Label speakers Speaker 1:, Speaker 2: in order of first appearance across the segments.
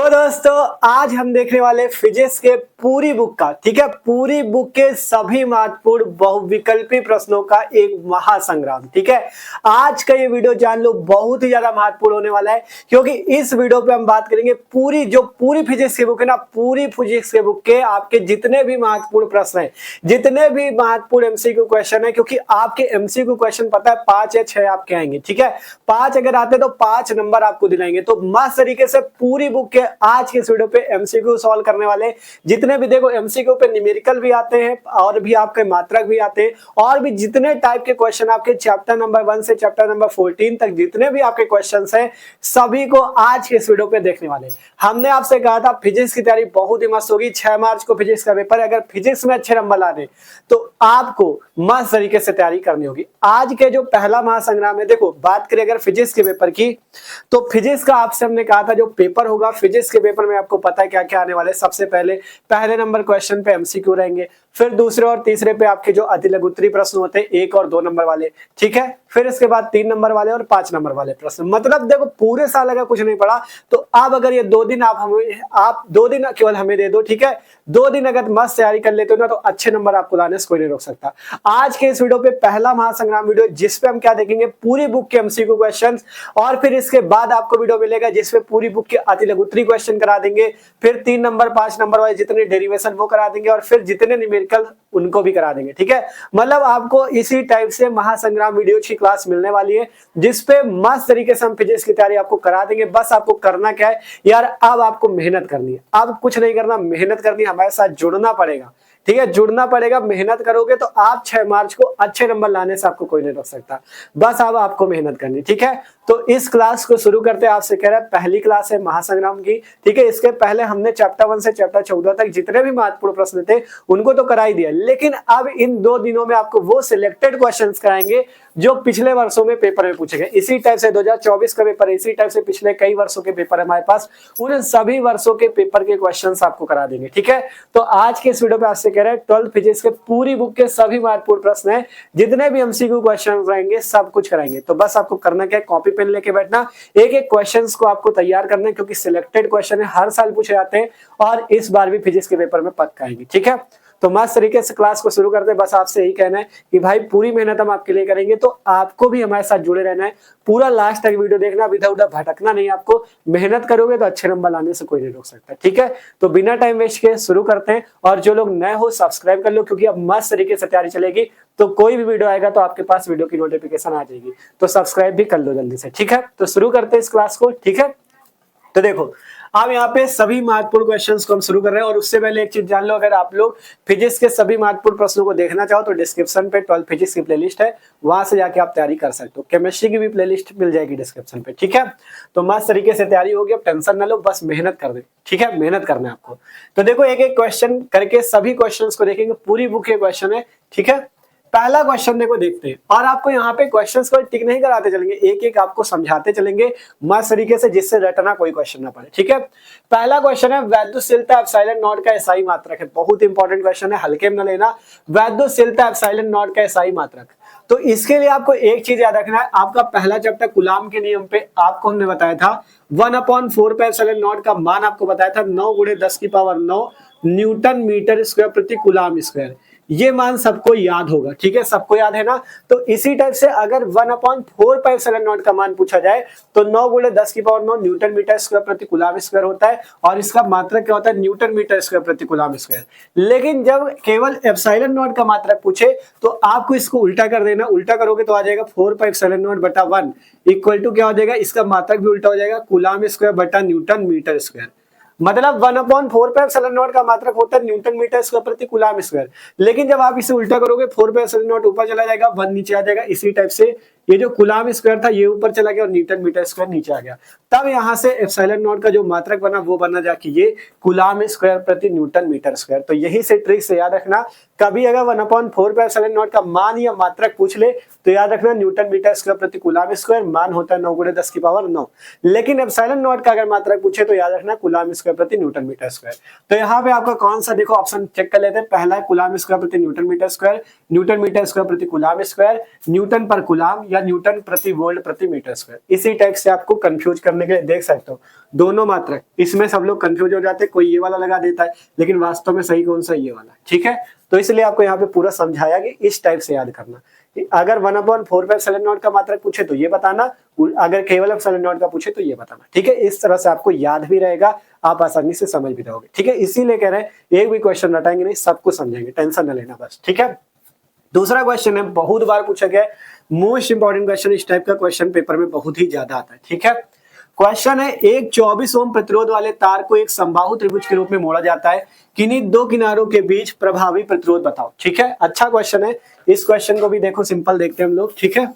Speaker 1: तो दोस्तों आज हम देखने वाले फिजिक्स के पूरी बुक का, ठीक है, पूरी बुक के सभी महत्वपूर्ण बहुविकल्पी प्रश्नों का एक महासंग्राम। ठीक है, आज का ये वीडियो जान लो बहुत ही ज्यादा महत्वपूर्ण होने वाला है, क्योंकि इस वीडियो पे हम बात करेंगे पूरी फिजिक्स की बुक है ना, पूरी फिजिक्स के बुक के आपके जितने भी महत्वपूर्ण प्रश्न है, जितने भी महत्वपूर्ण एमसीक्यू क्वेश्चन है, क्योंकि आपके एमसीक्यू क्वेश्चन पता है 5 या 6 आपके आएंगे। ठीक है, 5 अगर आते तो 5 नंबर आपको दिलाएंगे। तो मस्त तरीके से पूरी बुक के आज के इस वीडियो पे एमसीक्यू सॉल्व करने वाले जितने भी, देखो एमसीक्यू पे न्यूमेरिकल भी आते हैं और भी आपके मात्रक भी आते हैं, और भी जितने टाइप के क्वेश्चन आपके चैप्टर नंबर 1 से चैप्टर नंबर 14 तक जितने भी आपके क्वेश्चंस हैं सभी को आज के इस वीडियो पे देखने वाले। हमने आपसे कहा था फिजिक्स की तैयारी बहुत ही मस्त होगी। 6 मार्च को फिजिक्स का पेपर है, अगर फिजिक्स में अच्छे नंबर लाने तो आपको मस्त तरीके से तैयारी करनी होगी। आज के जो पहला महासंग्राम है, देखो बात करें अगर फिजिक्स के पेपर की, तो फिजिक्स का आपसे हमने कहा था जो पेपर होगा फिजिक्स के पेपर में आपको पता है क्या क्या आने वाले। सबसे पहले नंबर क्वेश्चन पे एमसीक्यू रहेंगे, फिर दूसरे और तीसरे पे आपके जो अति लघुत्तरी प्रश्न होते हैं 1 और 2 नंबर वाले, ठीक है, फिर इसके बाद 3 नंबर वाले और 5 नंबर वाले प्रश्न। मतलब देखो पूरे साल अगर कुछ नहीं पढ़ा तो अब अगर ये 2 दिन आप 2 दिन केवल हमें दे दो, ठीक है, 2 दिन अगर मस्त तैयारी कर लेते हो ना तो अच्छे नंबर आपको लाने से कोई नहीं रोक सकता। आज के इस वीडियो पे पहला महासंग्राम वीडियो जिसपे हम क्या देखेंगे, पूरी बुक के एमसीक्यू क्वेश्चन, और फिर इसके बाद आपको वीडियो मिलेगा जिसपे पूरी बुक के अति लघुत्तरी क्वेश्चन करा देंगे, फिर 3 नंबर 5 नंबर वाले जितने डेरिवेशन वो करा देंगे, और फिर जितने न्यूमेरिकल उनको भी करा देंगे। ठीक है, मतलब आपको इसी टाइप से महासंग्राम वीडियो की क्लास मिलने वाली है जिसपे मस्त तरीके से हम फिजिक्स की तैयारी आपको करा देंगे। बस आपको करना क्या है यार, अब आपको मेहनत करनी है, अब कुछ नहीं करना, मेहनत करनी है, हमारे साथ जुड़ना पड़ेगा। ठीक है, जुड़ना पड़ेगा, मेहनत करोगे तो आप 6 मार्च को अच्छे नंबर लाने से आपको कोई नहीं रोक सकता। बस अब आपको मेहनत करनी। ठीक है, तो इस क्लास को शुरू करते हैं। आपसे कह रहा है पहली क्लास है महासंग्राम की। ठीक है, इसके पहले हमने चैप्टर 1 से चैप्टर 14 तक जितने भी महत्वपूर्ण प्रश्न थे उनको तो करा ही दिया, लेकिन अब इन 2 दिनों में आपको वो सिलेक्टेड क्वेश्चंस कराएंगे जो पिछले वर्षों में पेपर में पूछे गए। इसी टाइप से 2024 का पेपर है, इसी टाइप से पिछले कई वर्षों के पेपर है हमारे पास, उन सभी वर्षों के पेपर के क्वेश्चंस आपको करा देंगे। ठीक है, तो आज के इस वीडियो पे आपसे कह रहे हैं 12th फिजिक्स के पूरी बुक के सभी महत्वपूर्ण प्रश्न है, जितने भी एमसीक्यू क्वेश्चन रहेंगे सब कुछ कराएंगे। तो बस आपको करना क्या है, कॉपी पेन लेके बैठना, एक एक क्वेश्चंस को आपको तैयार करना है, क्योंकि सिलेक्टेड क्वेश्चन है, हर साल पूछे जाते हैं और इस बार भी फिजिक्स के पेपर में पक्का आएंगे। ठीक है, तो मस्त तरीके से क्लास को शुरू करते हैं। बस आपसे यही कहना है कि भाई पूरी मेहनत हम आपके लिए करेंगे, तो आपको भी हमारे साथ जुड़े रहना है, पूरा लास्ट तक वीडियो देखना, इधर उधर भटकना नहीं। आपको मेहनत करोगे तो अच्छे नंबर लाने से कोई नहीं रोक सकता। ठीक है, तो बिना टाइम वेस्ट के शुरू करते हैं, और जो लोग नए हो सब्सक्राइब कर लो, क्योंकि अब मस्त तरीके से तैयारी चलेगी, तो कोई भी वीडियो आएगा तो आपके पास वीडियो की नोटिफिकेशन आ जाएगी, तो सब्सक्राइब भी कर लो जल्दी से। ठीक है, तो शुरू करते हैं इस क्लास को। ठीक है, तो देखो अब यहाँ पे सभी महत्वपूर्ण क्वेश्चंस को हम शुरू कर रहे हैं, और उससे पहले एक चीज जान लो, अगर आप लोग फिजिक्स के सभी महत्वपूर्ण प्रश्नों को देखना चाहो तो डिस्क्रिप्शन पे 12 फिजिक्स की प्लेलिस्ट है, वहां से जाके आप तैयारी कर सकते हो। केमिस्ट्री की भी प्लेलिस्ट मिल जाएगी डिस्क्रिप्शन पे। ठीक है, तो मस्त तरीके से तैयारी होगी, अब टेंशन ना लो, बस मेहनत कर दे। ठीक है, मेहनत करना है आपको। तो देखो एक एक क्वेश्चन करके सभी क्वेश्चन को देखेंगे, पूरी बुक के क्वेश्चन है। ठीक है, पहला क्वेश्चन देखो देखते हैं, और आपको यहाँ पे क्वेश्चंस को टिक नहीं कराते चलेंगे, एक एक आपको समझाते चलेंगे मस्त तरीके से, जिससे रटना कोई क्वेश्चन ना पड़े। ठीक है, पहला क्वेश्चन है वैद्युतशीलता एप्सिलॉन नॉट का एसआई मात्रक है। बहुत इंपॉर्टेंट क्वेश्चन है, हल्के में न लेना। वैद्युतशीलता एप्सिलॉन नॉट का एसआई मात्रक, तो इसके लिए आपको एक चीज याद रखना है, आपका पहला चैप्टर कूलाम के नियम पे आपको हमने बताया था 1/4 पे एप्सिलॉन नॉट का मान आपको बताया था 9 × 10⁹ न्यूटन मीटर स्क्वायर प्रति कूलाम स्क्वायर। ये मान सबको याद होगा। ठीक है, सबको याद है ना। तो इसी टाइप से अगर 1/4 पे एप्सिलॉन नॉट का मान पूछा जाए तो 9 × 10⁹ न्यूटन मीटर स्क्वायर प्रति कूलाम स्क्वायर होता है, और इसका मात्रक क्या होता है, न्यूटन मीटर स्क्वायर प्रति कूलाम स्क्वायर। लेकिन जब केवल एप्सिलॉन नॉट का मात्रक पूछे तो आपको इसको उल्टा कर देना, उल्टा करोगे तो आ जाएगा 4 पे एप्सिलॉन नॉट बटा 1 इक्वल टू क्या हो जाएगा, इसका मात्रक भी उल्टा हो जाएगा, कूलाम स्क्वायर बटा न्यूटन मीटर स्क्वायर। मतलब 1/4 पे एप्सिलॉन नॉट का मात्रक होता है न्यूटन मीटर स्क्वायर प्रति कूलाम स्क्वायर, लेकिन जब आप इसे उल्टा करोगे 4 पे एप्सिलॉन नॉट ऊपर चला जाएगा, 1 नीचे आ जाएगा। इसी टाइप से ये जो कूलाम स्क्वायर था ये ऊपर चला गया और न्यूटन मीटर स्क्वायर नीचे आ गया, तब यहाँ से एप्सिलॉन नॉट का जो मात्रक बना वो बना जाके ये कूलाम स्क्वायर प्रति न्यूटन मीटर स्क्वायर। तो यही से ट्रिक से याद रखना, कभी अगर 1/4 पे एप्सिलॉन नॉट का मान या मात्रक पूछ ले तो याद रखना न्यूटन मीटर स्क्वायर प्रति कूलाम स्क्वायर, मान होता है 9 × 10⁹ लेकिन एप्सिलॉन नॉट का अगर मात्रक पूछे तो याद रखना कूलाम स्क्वायर प्रति न्यूटन मीटर स्क्वायर। तो यहाँ पे आपका कौन सा, देखो ऑप्शन चेक कर लेते हैं। पहला है कूलाम स्क्वायर प्रति newton metre square, newton metre square प्रति कूलाम स्क्वायर, न्यूटन पर कूलाम, या न्यूटन प्रति वोल्ट प्रति मीटर स्क्वायर। इसी टाइप से आपको कंफ्यूज करने के लिए देख सकते हो दोनों मात्रक, इसमें सब लोग कंफ्यूज हो जाते हैं, कोई ये वाला लगा देता है लेकिन वास्तव में सही कौन सा ये वाला, ठीक है। तो इसलिए आपको यहाँ पे पूरा समझाया कि इस टाइप से याद करना। अगर 1/4πε0 का मात्रक पूछे तो ये बताना, अगर केवल ε0 का पूछे तो ये बताना, ठीक है। इस तरह से आपको याद भी रहेगा, आप आसानी से समझ भी रहोगे, ठीक है। इसीलिए कह रहे हैं एक भी क्वेश्चन रटाएंगे नहीं, सब कुछ समझेंगे, टेंशन न लेना बस, ठीक है। दूसरा क्वेश्चन है, बहुत बार पूछा गया, मोस्ट इंपॉर्टेंट क्वेश्चन, इस टाइप का क्वेश्चन पेपर में बहुत ही ज्यादा आता है, ठीक है। क्वेश्चन है, एक 24 ओम प्रतिरोध वाले तार को एक समबाहु त्रिभुज के रूप में मोड़ा जाता है, किन्हीं दो किनारों के बीच प्रभावी प्रतिरोध बताओ, ठीक है। अच्छा क्वेश्चन है, इस क्वेश्चन को भी देखो, सिंपल देखते हैं हम लोग, ठीक है।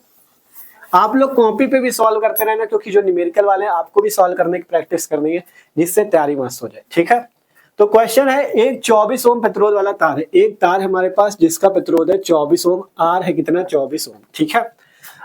Speaker 1: आप लोग कॉपी पे भी सॉल्व करते रहना, क्योंकि जो न्यूमेरिकल वाले हैं आपको भी सॉल्व करने की प्रैक्टिस करनी है, जिससे तैयारी मस्त हो जाए, ठीक है। तो क्वेश्चन है, एक 24 ओम प्रतिरोध वाला तार है, एक तार है हमारे पास जिसका प्रतिरोध है 24 ओम, आर है कितना 24 ओम, ठीक है।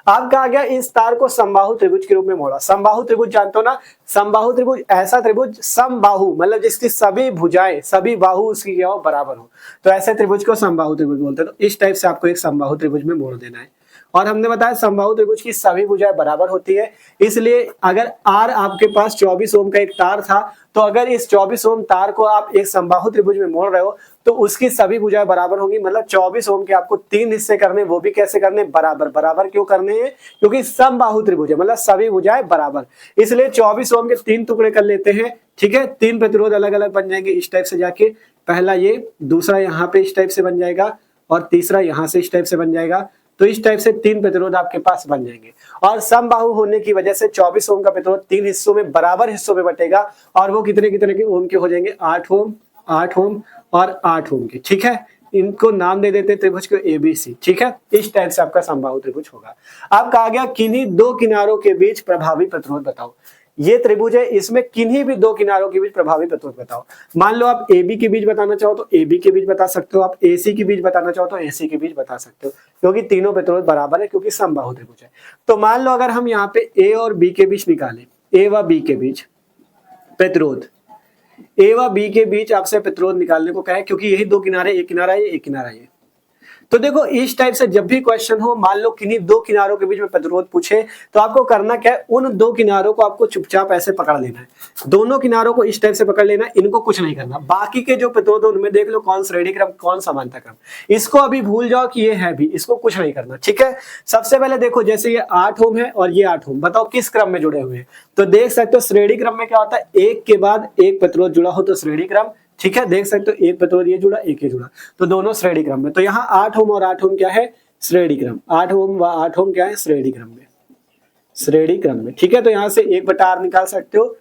Speaker 1: अब कहा गया इस तार को समबाहु त्रिभुज के रूप में मोड़ा। समबाहु त्रिभुज जानते हो ना, समबाहु त्रिभुज ऐसा त्रिभुज, समबाहु मतलब जिसकी सभी भुजाएं, सभी बाहु उसकी क्या हो, बराबर हो, तो ऐसे त्रिभुज को समबाहु त्रिभुज बोलते हैं। तो इस टाइप से आपको एक समबाहु त्रिभुज में मोड़ देना है। और हमने बताया समबाहु त्रिभुज की सभी भुजाएं बराबर होती है, इसलिए अगर आर आपके पास 24 ओम का एक तार था, तो अगर इस 24 ओम तार को आप एक समबाहु त्रिभुज में मोड़ रहे हो तो उसकी सभी भुजाएं बराबर होंगी। मतलब 24 ओम के आपको 3 हिस्से करने, वो भी कैसे करने, बराबर। बराबर क्यों करने हैं, क्योंकि समबाहु त्रिभुज है, मतलब सभी भुजाएं बराबर, इसलिए 24 ओम के 3 टुकड़े कर लेते हैं, ठीक है। 3 प्रतिरोध अलग अलग बन जाएंगे इस टाइप से जाके, पहला ये, दूसरा यहाँ पे इस टाइप से बन जाएगा, और तीसरा यहाँ से इस टाइप से बन जाएगा। तो इस टाइप से 3 प्रतिरोध आपके पास बन जाएंगे, और समबाहु होने की वजह से 24 ओम का प्रतिरोध 3 हिस्सों में, बराबर हिस्सों में बटेगा, और वो कितने कितने के ओम के हो जाएंगे, 8 ओम, 8 ओम और 8 ओम के, ठीक है। इनको नाम दे देते हैं त्रिभुज को ABC, ठीक है। इस टाइप से आपका समबाहु त्रिभुज होगा। अब कहा गया किन्हीं दो किनारों के बीच प्रभावी प्रतिरोध बताओ। ये त्रिभुज है, इसमें किन्हीं भी दो किनारों के बीच प्रभावी प्रतिरोध बताओ। मान लो आप AB के बीच बताना चाहो तो AB के बीच बता सकते हो, आप AC के बीच बताना चाहो तो AC के बीच बता सकते हो, क्योंकि तीनों प्रतिरोध बराबर है, क्योंकि समबाहु त्रिभुज है। तो मान लो अगर हम यहाँ पे A और B के बीच निकालें, A व B के बीच प्रतिरोध, A व B के बीच आपसे प्रतिरोध निकालने को कहे, क्योंकि यही दो किनारे, एक किनारा ये, एक किनारा ये। तो देखो इस टाइप से जब भी क्वेश्चन हो, मान लो किन्हीं दो किनारों के बीच में प्रतिरोध पूछे, तो आपको करना क्या है, उन दो किनारों को आपको चुपचाप ऐसे पकड़ लेना है, दोनों किनारों को इस टाइप से पकड़ लेना है, इनको कुछ नहीं करना। बाकी के जो प्रतिरोध उनमें देख लो कौन श्रेणी क्रम, कौन समानता क्रम, इसको अभी भूल जाओ कि ये है भी, इसको कुछ नहीं करना, ठीक है। सबसे पहले देखो, जैसे ये 8 ओम है और ये 8 ओम, बताओ किस क्रम में जुड़े हुए हैं। तो देख सकते हो श्रेणी क्रम में क्या होता है, एक के बाद एक प्रतिरोध जुड़ा हो तो श्रेणी क्रम, ठीक है। देख सकते हो एक प्रतिरोध ये जुड़ा, एक ये जुड़ा, तो दोनों श्रेणी क्रम में। तो यहाँ 8 ओम और 8 ओम क्या है, श्रेणी क्रम। 8 ओम व 8 ओम क्या है, श्रेणी क्रम में, श्रेणी क्रम में, ठीक है। तो यहाँ से 1/r निकाल सकते हो,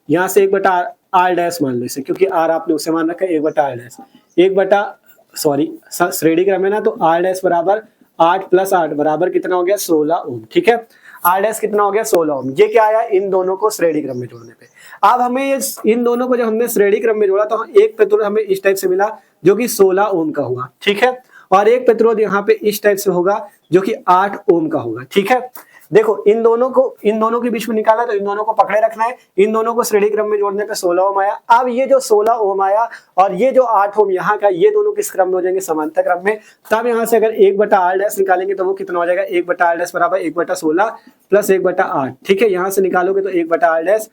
Speaker 1: यहाँ से 1/r डैश मान लो इसे, क्योंकि r आपने उसे मान रखा है, 1/r डैश, श्रेणी क्रम है ना, तो r डैश बराबर 8 + 8 बराबर कितना हो गया, 16 ओम, ठीक है। r डैश कितना हो गया, 16 ओम। ये क्या आया, इन दोनों को श्रेणी क्रम में जोड़ने पे। अब हमें ये इन दोनों को जब हमने श्रेणी क्रम में जोड़ा, तो एक प्रतिरोध हमें इस टाइप से मिला जो कि 16 ओम का हुआ, ठीक है, और एक प्रतिरोध यहाँ पे इस टाइप से होगा जो कि 8 ओम का होगा, ठीक है। देखो इन दोनों के बीच में निकाला, तो इन दोनों को पकड़े रखना है, इन दोनों को श्रेणी क्रम में जोड़ने पे 16 ओम आया। अब ये जो 16 ओम आया और ये जो 8 ओम यहाँ का, ये दोनों किस क्रम में हो जाएंगे, समांतर क्रम में। तब यहाँ से अगर 1/r डैश निकालेंगे तो वो कितना हो जाएगा, 1/r डैश बराबर 1/16 + 1/8, ठीक है। यहाँ से निकालोगे तो 1/r डैश,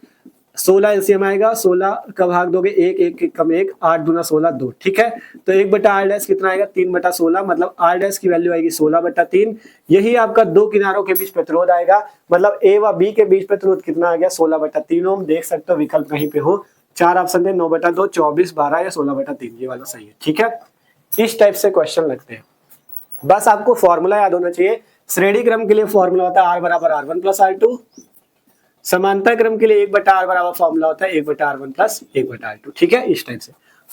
Speaker 1: 16 एलसीएम आएगा, 16 का भाग दोगे 1, 1 कम 1, 8 दूना 16, 2, ठीक है। तो 1/r डैश कितना आएगा, 3/16, मतलब r डैश की वैल्यू आएगी 16/3। यही आपका दो किनारों के बीच प्रतिरोध आएगा, मतलब A व B के बीच प्रतिरोध कितना आ गया, 16/3 ओम। देख सकते हो विकल्प कहीं पे हो, 4 ऑप्शन थे, 9/2, 24, 12 या 16/3, ये वाला सही है, ठीक है। इस टाइप से क्वेश्चन लगते हैं। बस आपको फॉर्मूला याद होना चाहिए। श्रेणी क्रम के लिए फॉर्मूला होता है r बराबर r1 + r2, समांतर क्रम के लिए 1/r बराबर फॉर्मूला होता है 1/r1 + 1/r2, ठीक है। इस टाइप से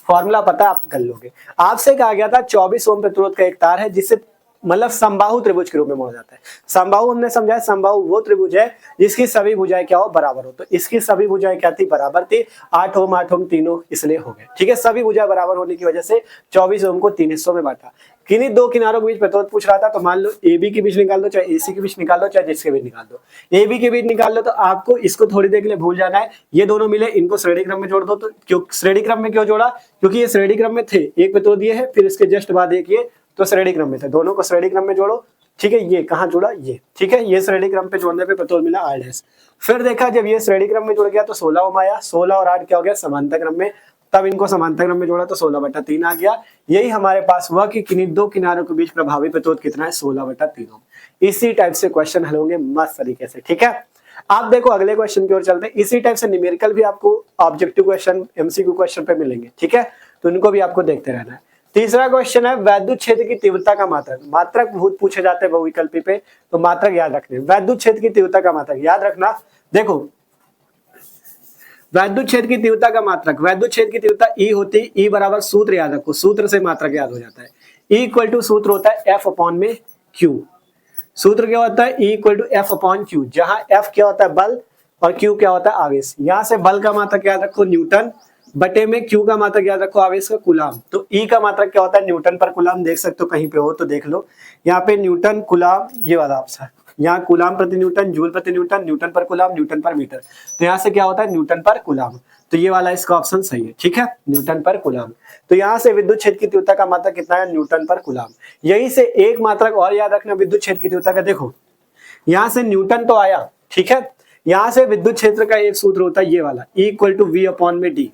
Speaker 1: फॉर्मूला पता आप कर लोगे। आपसे कहा गया था 24 ओम प्रतिरोध का एक तार है जिससे मतलब समबाहु त्रिभुज के रूप में मोड़ा जाता है। समबाहु हमने समझा, समबाहु वो त्रिभुज है जिसकी सभी भुजाएं क्या हो, बराबर हो। तो इसकी सभी भुजाएं क्या थी, बराबर थी। 8 ओम तीनों इसलिए हो गए, ठीक है। सभी भुजाएं बराबर होने की वजह से 24 ओम को 3 हिस्सों में बांटा। किन्हीं दो किनारों के बीच प्रतिरोध पूछ रहा था, तो मान लो AB के बीच निकाल दो, चाहे AC के बीच निकाल दो, चाहे जिसके बीच निकाल दो। AB के बीच निकाल लो तो आपको इसको थोड़ी देर के लिए भूल जाना है, ये दोनों मिले, इनको श्रेणी क्रम में जोड़ दो। तो क्यों श्रेणी क्रम में क्यों जोड़ा, क्योंकि ये श्रेणी क्रम में थे, एक प्रतिरोध ये है, फिर इसके जस्ट बाद एक ये, तो श्रेणी क्रम में थे, दोनों को श्रेणी क्रम में जोड़ो ठीक है, ये कहाँ जुड़ा, ये ठीक है, ये श्रेणी क्रम पे जोड़ने पे प्रतिरोध मिला R डैश। फिर देखा जब ये श्रेणी क्रम में जुड़ गया तो 16 ओम आया, 16 और 8 क्या हो गया समांतर क्रम में, तब इनको समांतर क्रम में जोड़ा तो 16/3 आ गया। यही हमारे पास हुआ कि किन्हीं दो किनारों के बीच प्रभावी प्रतिरोध कितना है, 16/3 ओम। इसी टाइप से क्वेश्चन हल होंगे मस्त तरीके से, ठीक है। आप देखो अगले क्वेश्चन की ओर चलते हैं। इसी टाइप से न्यूमेरिकल भी आपको ऑब्जेक्टिव क्वेश्चन MCQ क्वेश्चन पे मिलेंगे, ठीक है, तो इनको भी आपको देखते रहना है। तीसरा क्वेश्चन है वैद्युत क्षेत्र की तीव्रता का मात्रक। मात्रक बहुत पूछे जाते हैं बहुविकल्पी पे, तो मात्रक याद रखने। वैद्युत क्षेत्र की तीव्रता का मात्रक याद रखना। देखो वैद्युत क्षेत्र की तीव्रता का मात्रक, वैद्युत क्षेत्र की तीव्रता E होती है, E बराबर सूत्र याद रखो, सूत्र से मात्रक याद हो जाता है। E इक्वल टू सूत्र होता है F/Q। सूत्र क्या होता है, E इक्वल टू F/Q, जहां F क्या होता है बल और Q क्या होता है आवेश। यहां से बल का मात्रक याद रखो न्यूटन, बटे में Q का मात्रक याद रखो आवेश का कूलाम। तो E का मात्रक क्या होता है न्यूटन पर कूलाम, देख सकते हो कहीं पे हो तो देख लो। यहाँ पे न्यूटन कूलाम, ये वाला ऑप्शन, यहाँ कूलाम प्रति न्यूटन, जूल प्रति न्यूटन, न्यूटन पर कूलाम, न्यूटन पर मीटर। तो यहाँ से क्या होता है न्यूटन पर कूलाम, तो ये वाला इसका ऑप्शन सही है, ठीक है, न्यूटन पर कूलाम। तो यहाँ से विद्युत क्षेत्र की तीव्रता का मात्रक कितना है, न्यूटन पर कूलाम। यही से एक मात्रक और याद रखना विद्युत क्षेत्र की तीव्रता का। देखो यहाँ से न्यूटन तो आया, ठीक है, यहाँ से विद्युत क्षेत्र का एक सूत्र होता है ये वाला, E equal to V/D,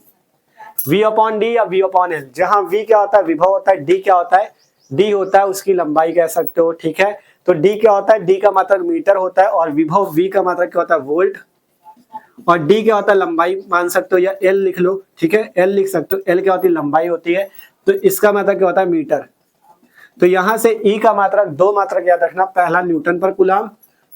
Speaker 1: V/D या V/L, जहां V क्या होता है विभव होता है, D क्या होता है, D होता है उसकी लंबाई कह सकते हो, ठीक है। तो D क्या होता है, D का मात्रक मीटर होता है, और विभव V का मात्रक क्या होता है वोल्ट, और D क्या होता है लंबाई मान सकते हो, या L लिख लो, ठीक है, L लिख सकते हो। L क्या होती है लंबाई होती है, तो इसका मात्रक क्या होता है मीटर। तो यहां से E का मात्रक, दो मात्रक याद रखना, पहला न्यूटन पर कूलाम,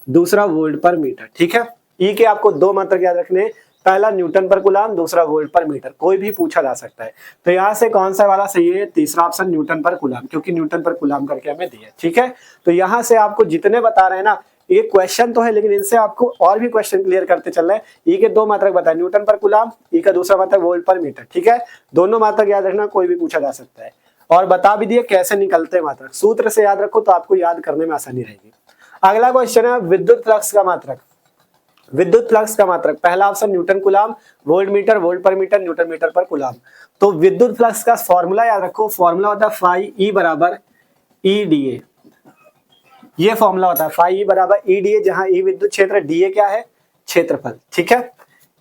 Speaker 1: दूसरा वोल्ट पर मीटर, ठीक है। E के आपको दो मात्रक याद रखने, पहला न्यूटन पर कूलाम, दूसरा वोल्ट पर मीटर, कोई भी पूछा जा सकता है। तो यहाँ से कौन सा वाला सही है, तीसरा ऑप्शन न्यूटन पर कूलाम, क्योंकि न्यूटन पर कूलाम करके हमें दिया, ठीक है। तो यहाँ से आपको जितने बता रहे हैं ना, ये क्वेश्चन तो है लेकिन इनसे आपको और भी क्वेश्चन क्लियर करते चल रहे हैं। E के दो मात्रक बताए, न्यूटन पर कूलाम, E का दूसरा मात्रक वोल्ट पर मीटर, ठीक है। दोनों मात्रक याद रखना, कोई भी पूछा जा सकता है, और बता भी दिए कैसे निकलते हैं मात्रक, सूत्र से याद रखो तो आपको याद करने में आसानी रहेगी। अगला क्वेश्चन है विद्युत फ्लक्स का मात्रक। विद्युत फ्लक्स का मात्रक, पहला option Newton coulomb, volt meter, volt पर मीटर, न्यूटन मीटर पर कूलाम। तो विद्युत फ्लक्स का फॉर्मूला याद रखो, फॉर्मूला होता है फाई E बराबर EdA। ये फॉर्मूला होता है फाई E बराबर EdA, जहां E विद्युत क्षेत्र, DA क्या है क्षेत्रफल, ठीक है।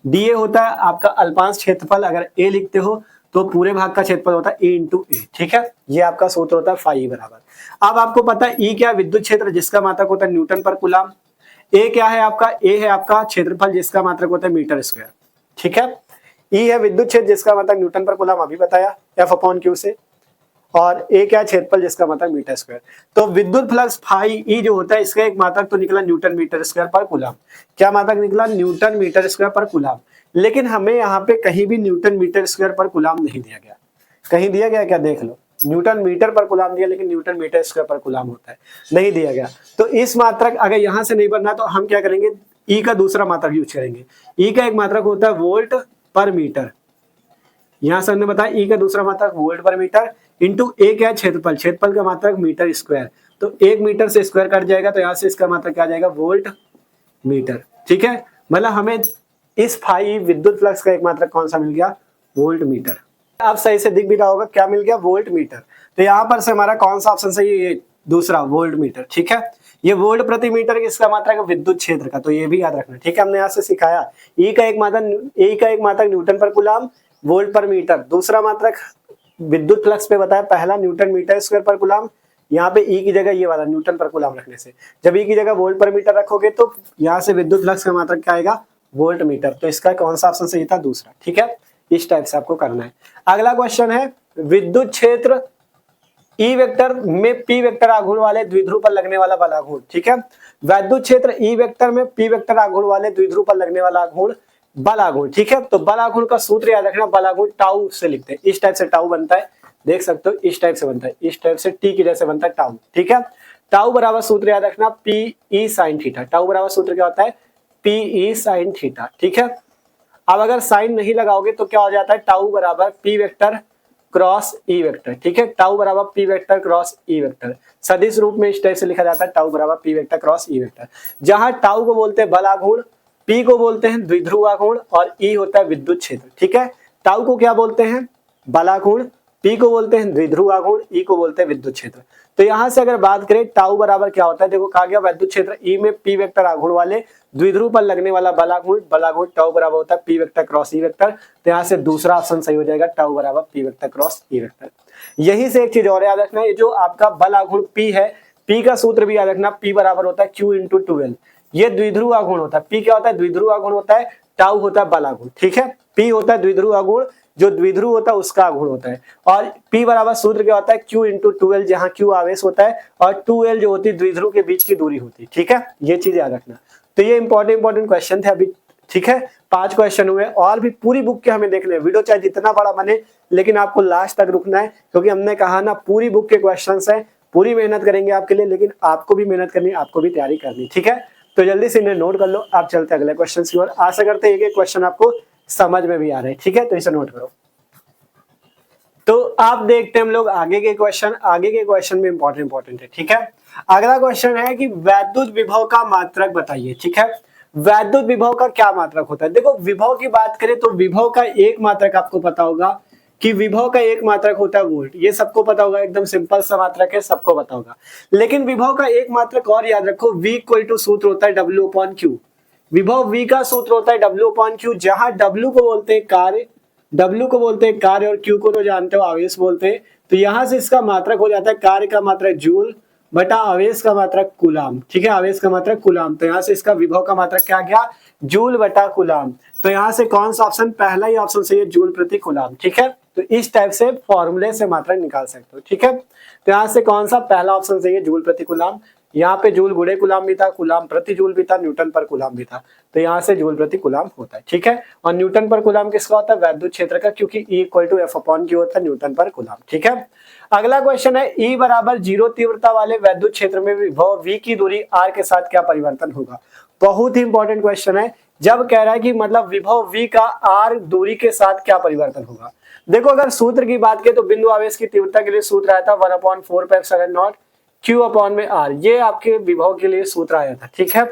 Speaker 1: DA होता है आपका अल्पांश क्षेत्रफल, अगर A लिखते हो तो पूरे भाग का क्षेत्रफल होता है E इंटू A, ठीक है। ये आपका सूत्र होता है फाई E बराबर। अब आपको पता है E क्या विद्युत क्षेत्र जिसका मात्रक होता है न्यूटन पर कूलाम, A क्या है आपका, A है आपका क्षेत्रफल जिसका मात्रक होता है मीटर स्क्वायर, ठीक है। E है विद्युत क्षेत्र जिसका मात्रक न्यूटन पर कूलाम, अभी बताया F/Q से, और A क्या है क्षेत्रफल जिसका मात्रक मीटर स्क्वायर। तो विद्युत फ्लक्स फाई E जो होता है इसका एक मात्रक तो निकला न्यूटन मीटर स्क्वायर पर कूलाम। क्या मात्रक निकला, न्यूटन मीटर स्क्वायर पर कूलाम। लेकिन हमें यहाँ पे कहीं भी न्यूटन मीटर स्क्वायर पर कूलाम नहीं दिया गया, कहीं दिया गया क्या, देख लो, न्यूटन मीटर पर कूलाम दिया लेकिन न्यूटन मीटर स्क्वायर पर कूलाम होता है, नहीं दिया गया। तो इस मात्रक अगर यहां से नहीं बनना तो हम क्या करेंगे, E का दूसरा मात्रक यूज करेंगे। E का एक मात्रक होता है वोल्ट पर मीटर, यहां से हमने बताया E का दूसरा मात्रक वोल्ट पर मीटर, इंटू A क्या है क्षेत्रफल, क्षेत्रफल का मात्रक मीटर स्क्वायर। तो 1 मीटर से स्क्वायर कट जाएगा, तो यहाँ से इसका मात्रक क्या आ जाएगा वोल्ट मीटर, ठीक है। मतलब हमें इस फाई विद्युत फ्लक्स का एक मात्रक कौन सा मिल गया, वोल्ट मीटर। आप सही से दिख भी रहा होगा क्या मिल गया, वोल्ट मीटर। तो यहाँ पर से हमारा कौन सा ऑप्शन सही है, ये दूसरा वोल्ट मीटर, ठीक है। ये वोल्ट प्रति मीटर किसका मात्रक है, विद्युत क्षेत्र का, तो ये भी याद रखना, ठीक है। हमने यहाँ से सिखाया E का एक मात्रक न्यूटन पर कूलाम, वोल्ट पर मीटर, दूसरा मात्रक विद्युत फ्लक्स पे बताया, पहला न्यूटन मीटर स्क्वायर पर कूलाम, यहाँ पे E की जगह ये वाला न्यूटन पर कूलाम रखने से, जब E की जगह वोल्ट पर मीटर रखोगे तो यहाँ से विद्युत फ्लक्स का मात्रक क्या आएगा, वोल्ट मीटर। तो इसका कौन सा ऑप्शन सही था, दूसरा, ठीक है। इस टाइप से आपको करना है। अगला क्वेश्चन है विद्युत क्षेत्र E वेक्टर में P वेक्टर आघूर्ण वाले द्विध्रुव पर लगने वाला बल आघूर्ण, ठीक है। विद्युत क्षेत्र E वेक्टर में P वेक्टर आघूर्ण वाले द्विध्रुव पर लगने वाला आघूर्ण बल आघूर्ण, ठीक है। तो बल आघूर्ण का सूत्र याद रखना, बल आघूर्ण टाउ से लिखते हैं, इस टाइप से टाउ बनता है, देख सकते हो इस टाइप से बनता है, इस टाइप से T की जैसे बनता है टाउ, ठीक है। टाउ बराबर सूत्र याद रखना PE sin थीटा, टाउ बराबर सूत्र क्या होता है PE sin थीटा, ठीक है। अब अगर साइन नहीं लगाओगे तो क्या हो जाता है, टाउ बराबर P vector cross E vector, ठीक है। टाउ बराबर P vector cross E vector, सदिश रूप में इस टाइप से लिखा जाता है, टाउ बराबर P vector cross E vector, जहां टाउ को बोलते हैं बल आघूर्ण, P को बोलते हैं द्विध्रुव आघूर्ण, और E होता है विद्युत क्षेत्र, ठीक है। टाउ को क्या बोलते हैं, बल आघूर्ण, पी को बोलते हैं द्विध्रुव आघूर्ण, ई को बोलते हैं विद्युत क्षेत्र। तो यहां से अगर बात करें टाउ बराबर क्या होता है, देखो कहा गया विद्युत क्षेत्र ई में पी वेक्टर आघूर्ण वाले द्विध्रुव पर लगने वाला बलाघूर्ण टाउ बराबर होता है P vector cross E vector. तो यहाँ से दूसरा ऑप्शन सही हो जाएगा, टाउ बराबर P vector cross E vector. यही से एक चीज और याद रखना, ये जो आपका बल आघूर्ण पी है, पी का सूत्र भी याद रखना, पी बराबर होता है क्यू इंटू 12। ये द्विध्रुव आघूर्ण होता है, पी क्या होता है द्विध्रुव आघूर्ण होता है, टाउ होता है बल आघूर्ण, ठीक है। पी होता है द्विध्रुव आघूर्ण, जो द्विध्रुव होता है उसका आघूर्ण होता है, और P बराबर सूत्र क्या होता है Q इंटू 12, जहां Q आवेश होता है और 2L जो होती है द्विध्रुव के बीच की दूरी होती है, ठीक है। ये चीज याद रखना। तो ये इंपॉर्टेंट क्वेश्चन थे अभी, ठीक है। 5 क्वेश्चन हुए और भी पूरी बुक के हमें देखने हैं। वीडियो चाहे जितना बड़ा बने लेकिन आपको लास्ट तक रुकना है, क्योंकि हमने कहा ना पूरी बुक के क्वेश्चन है, पूरी मेहनत करेंगे आपके लिए, लेकिन आपको भी मेहनत करनी, आपको भी तैयारी करनी, ठीक है। तो जल्दी से इन्हें नोट कर लो। आप चलते अगले क्वेश्चन की ओर। आशा करते हैं एक क्वेश्चन आपको समझ में भी आ रहे हैं, ठीक है। तो इसे नोट करो। तो आप देखते हैं हम लोग आगे के क्वेश्चन में इंपॉर्टेंट है, ठीक है। अगला क्वेश्चन है कि वैद्युत विभव का मात्रक बताइए, ठीक है। वैद्युत विभव का क्या मात्रक होता है? देखो विभव की बात करें तो विभव का एक मात्रक आपको पता होगा कि विभव का एक मात्रक होता है वोल्ट, ये सबको पता होगा, एकदम सिंपल सा मात्रक है, सबको पता होगा। लेकिन विभव का एक मात्रक और याद रखो, V इक्वल टू सूत्र होता है W/Q। विभव V का सूत्र होता है W/Q, जहां W को बोलते हैं कार्य, W को बोलते हैं कार्य, और Q को तो जानते हो आवेश बोलते हैं। तो यहां से इसका मात्रक हो जाता है कार्य का मात्रक जूल बटा आवेश का मात्रक कूलाम, ठीक है। आवेश का मात्रक कूलाम। तो यहाँ से इसका विभव का मात्रक क्या गया, जूल बटा कूलाम। तो यहाँ से कौन सा ऑप्शन, पहला ही ऑप्शन सही है, जूल प्रति कूलाम, ठीक है। तो इस टाइप से फॉर्मूले से मात्रक निकाल सकते हो, ठीक है। तो यहाँ से कौन सा पहला ऑप्शन सही है, जूल प्रति कूलाम। यहाँ पे जूल गुणे कूलाम भी था, कूलाम प्रति जूल भी था, न्यूटन पर कूलाम भी था। तो यहाँ से जूल प्रति कूलाम होता है, ठीक है। और न्यूटन पर कूलाम किसका होता है, वैद्युत क्षेत्र का, क्योंकि E इक्वल टू F/Q होता है न्यूटन पर कूलाम, ठीक है। अगला क्वेश्चन है, E बराबर 0 तीव्रता वाले वैद्युत क्षेत्र में विभव V की दूरी R के साथ क्या परिवर्तन होगा? बहुत ही इंपॉर्टेंट क्वेश्चन है। जब कह रहा है कि मतलब विभव V का R दूरी के साथ क्या परिवर्तन होगा। देखो अगर सूत्र की बात करें तो बिंदु आवेश की तीव्रता के लिए सूत्र आया था 1/4πε0 Q/R। ये आपके विभव के लिए सूत्र आया था, ठीक है।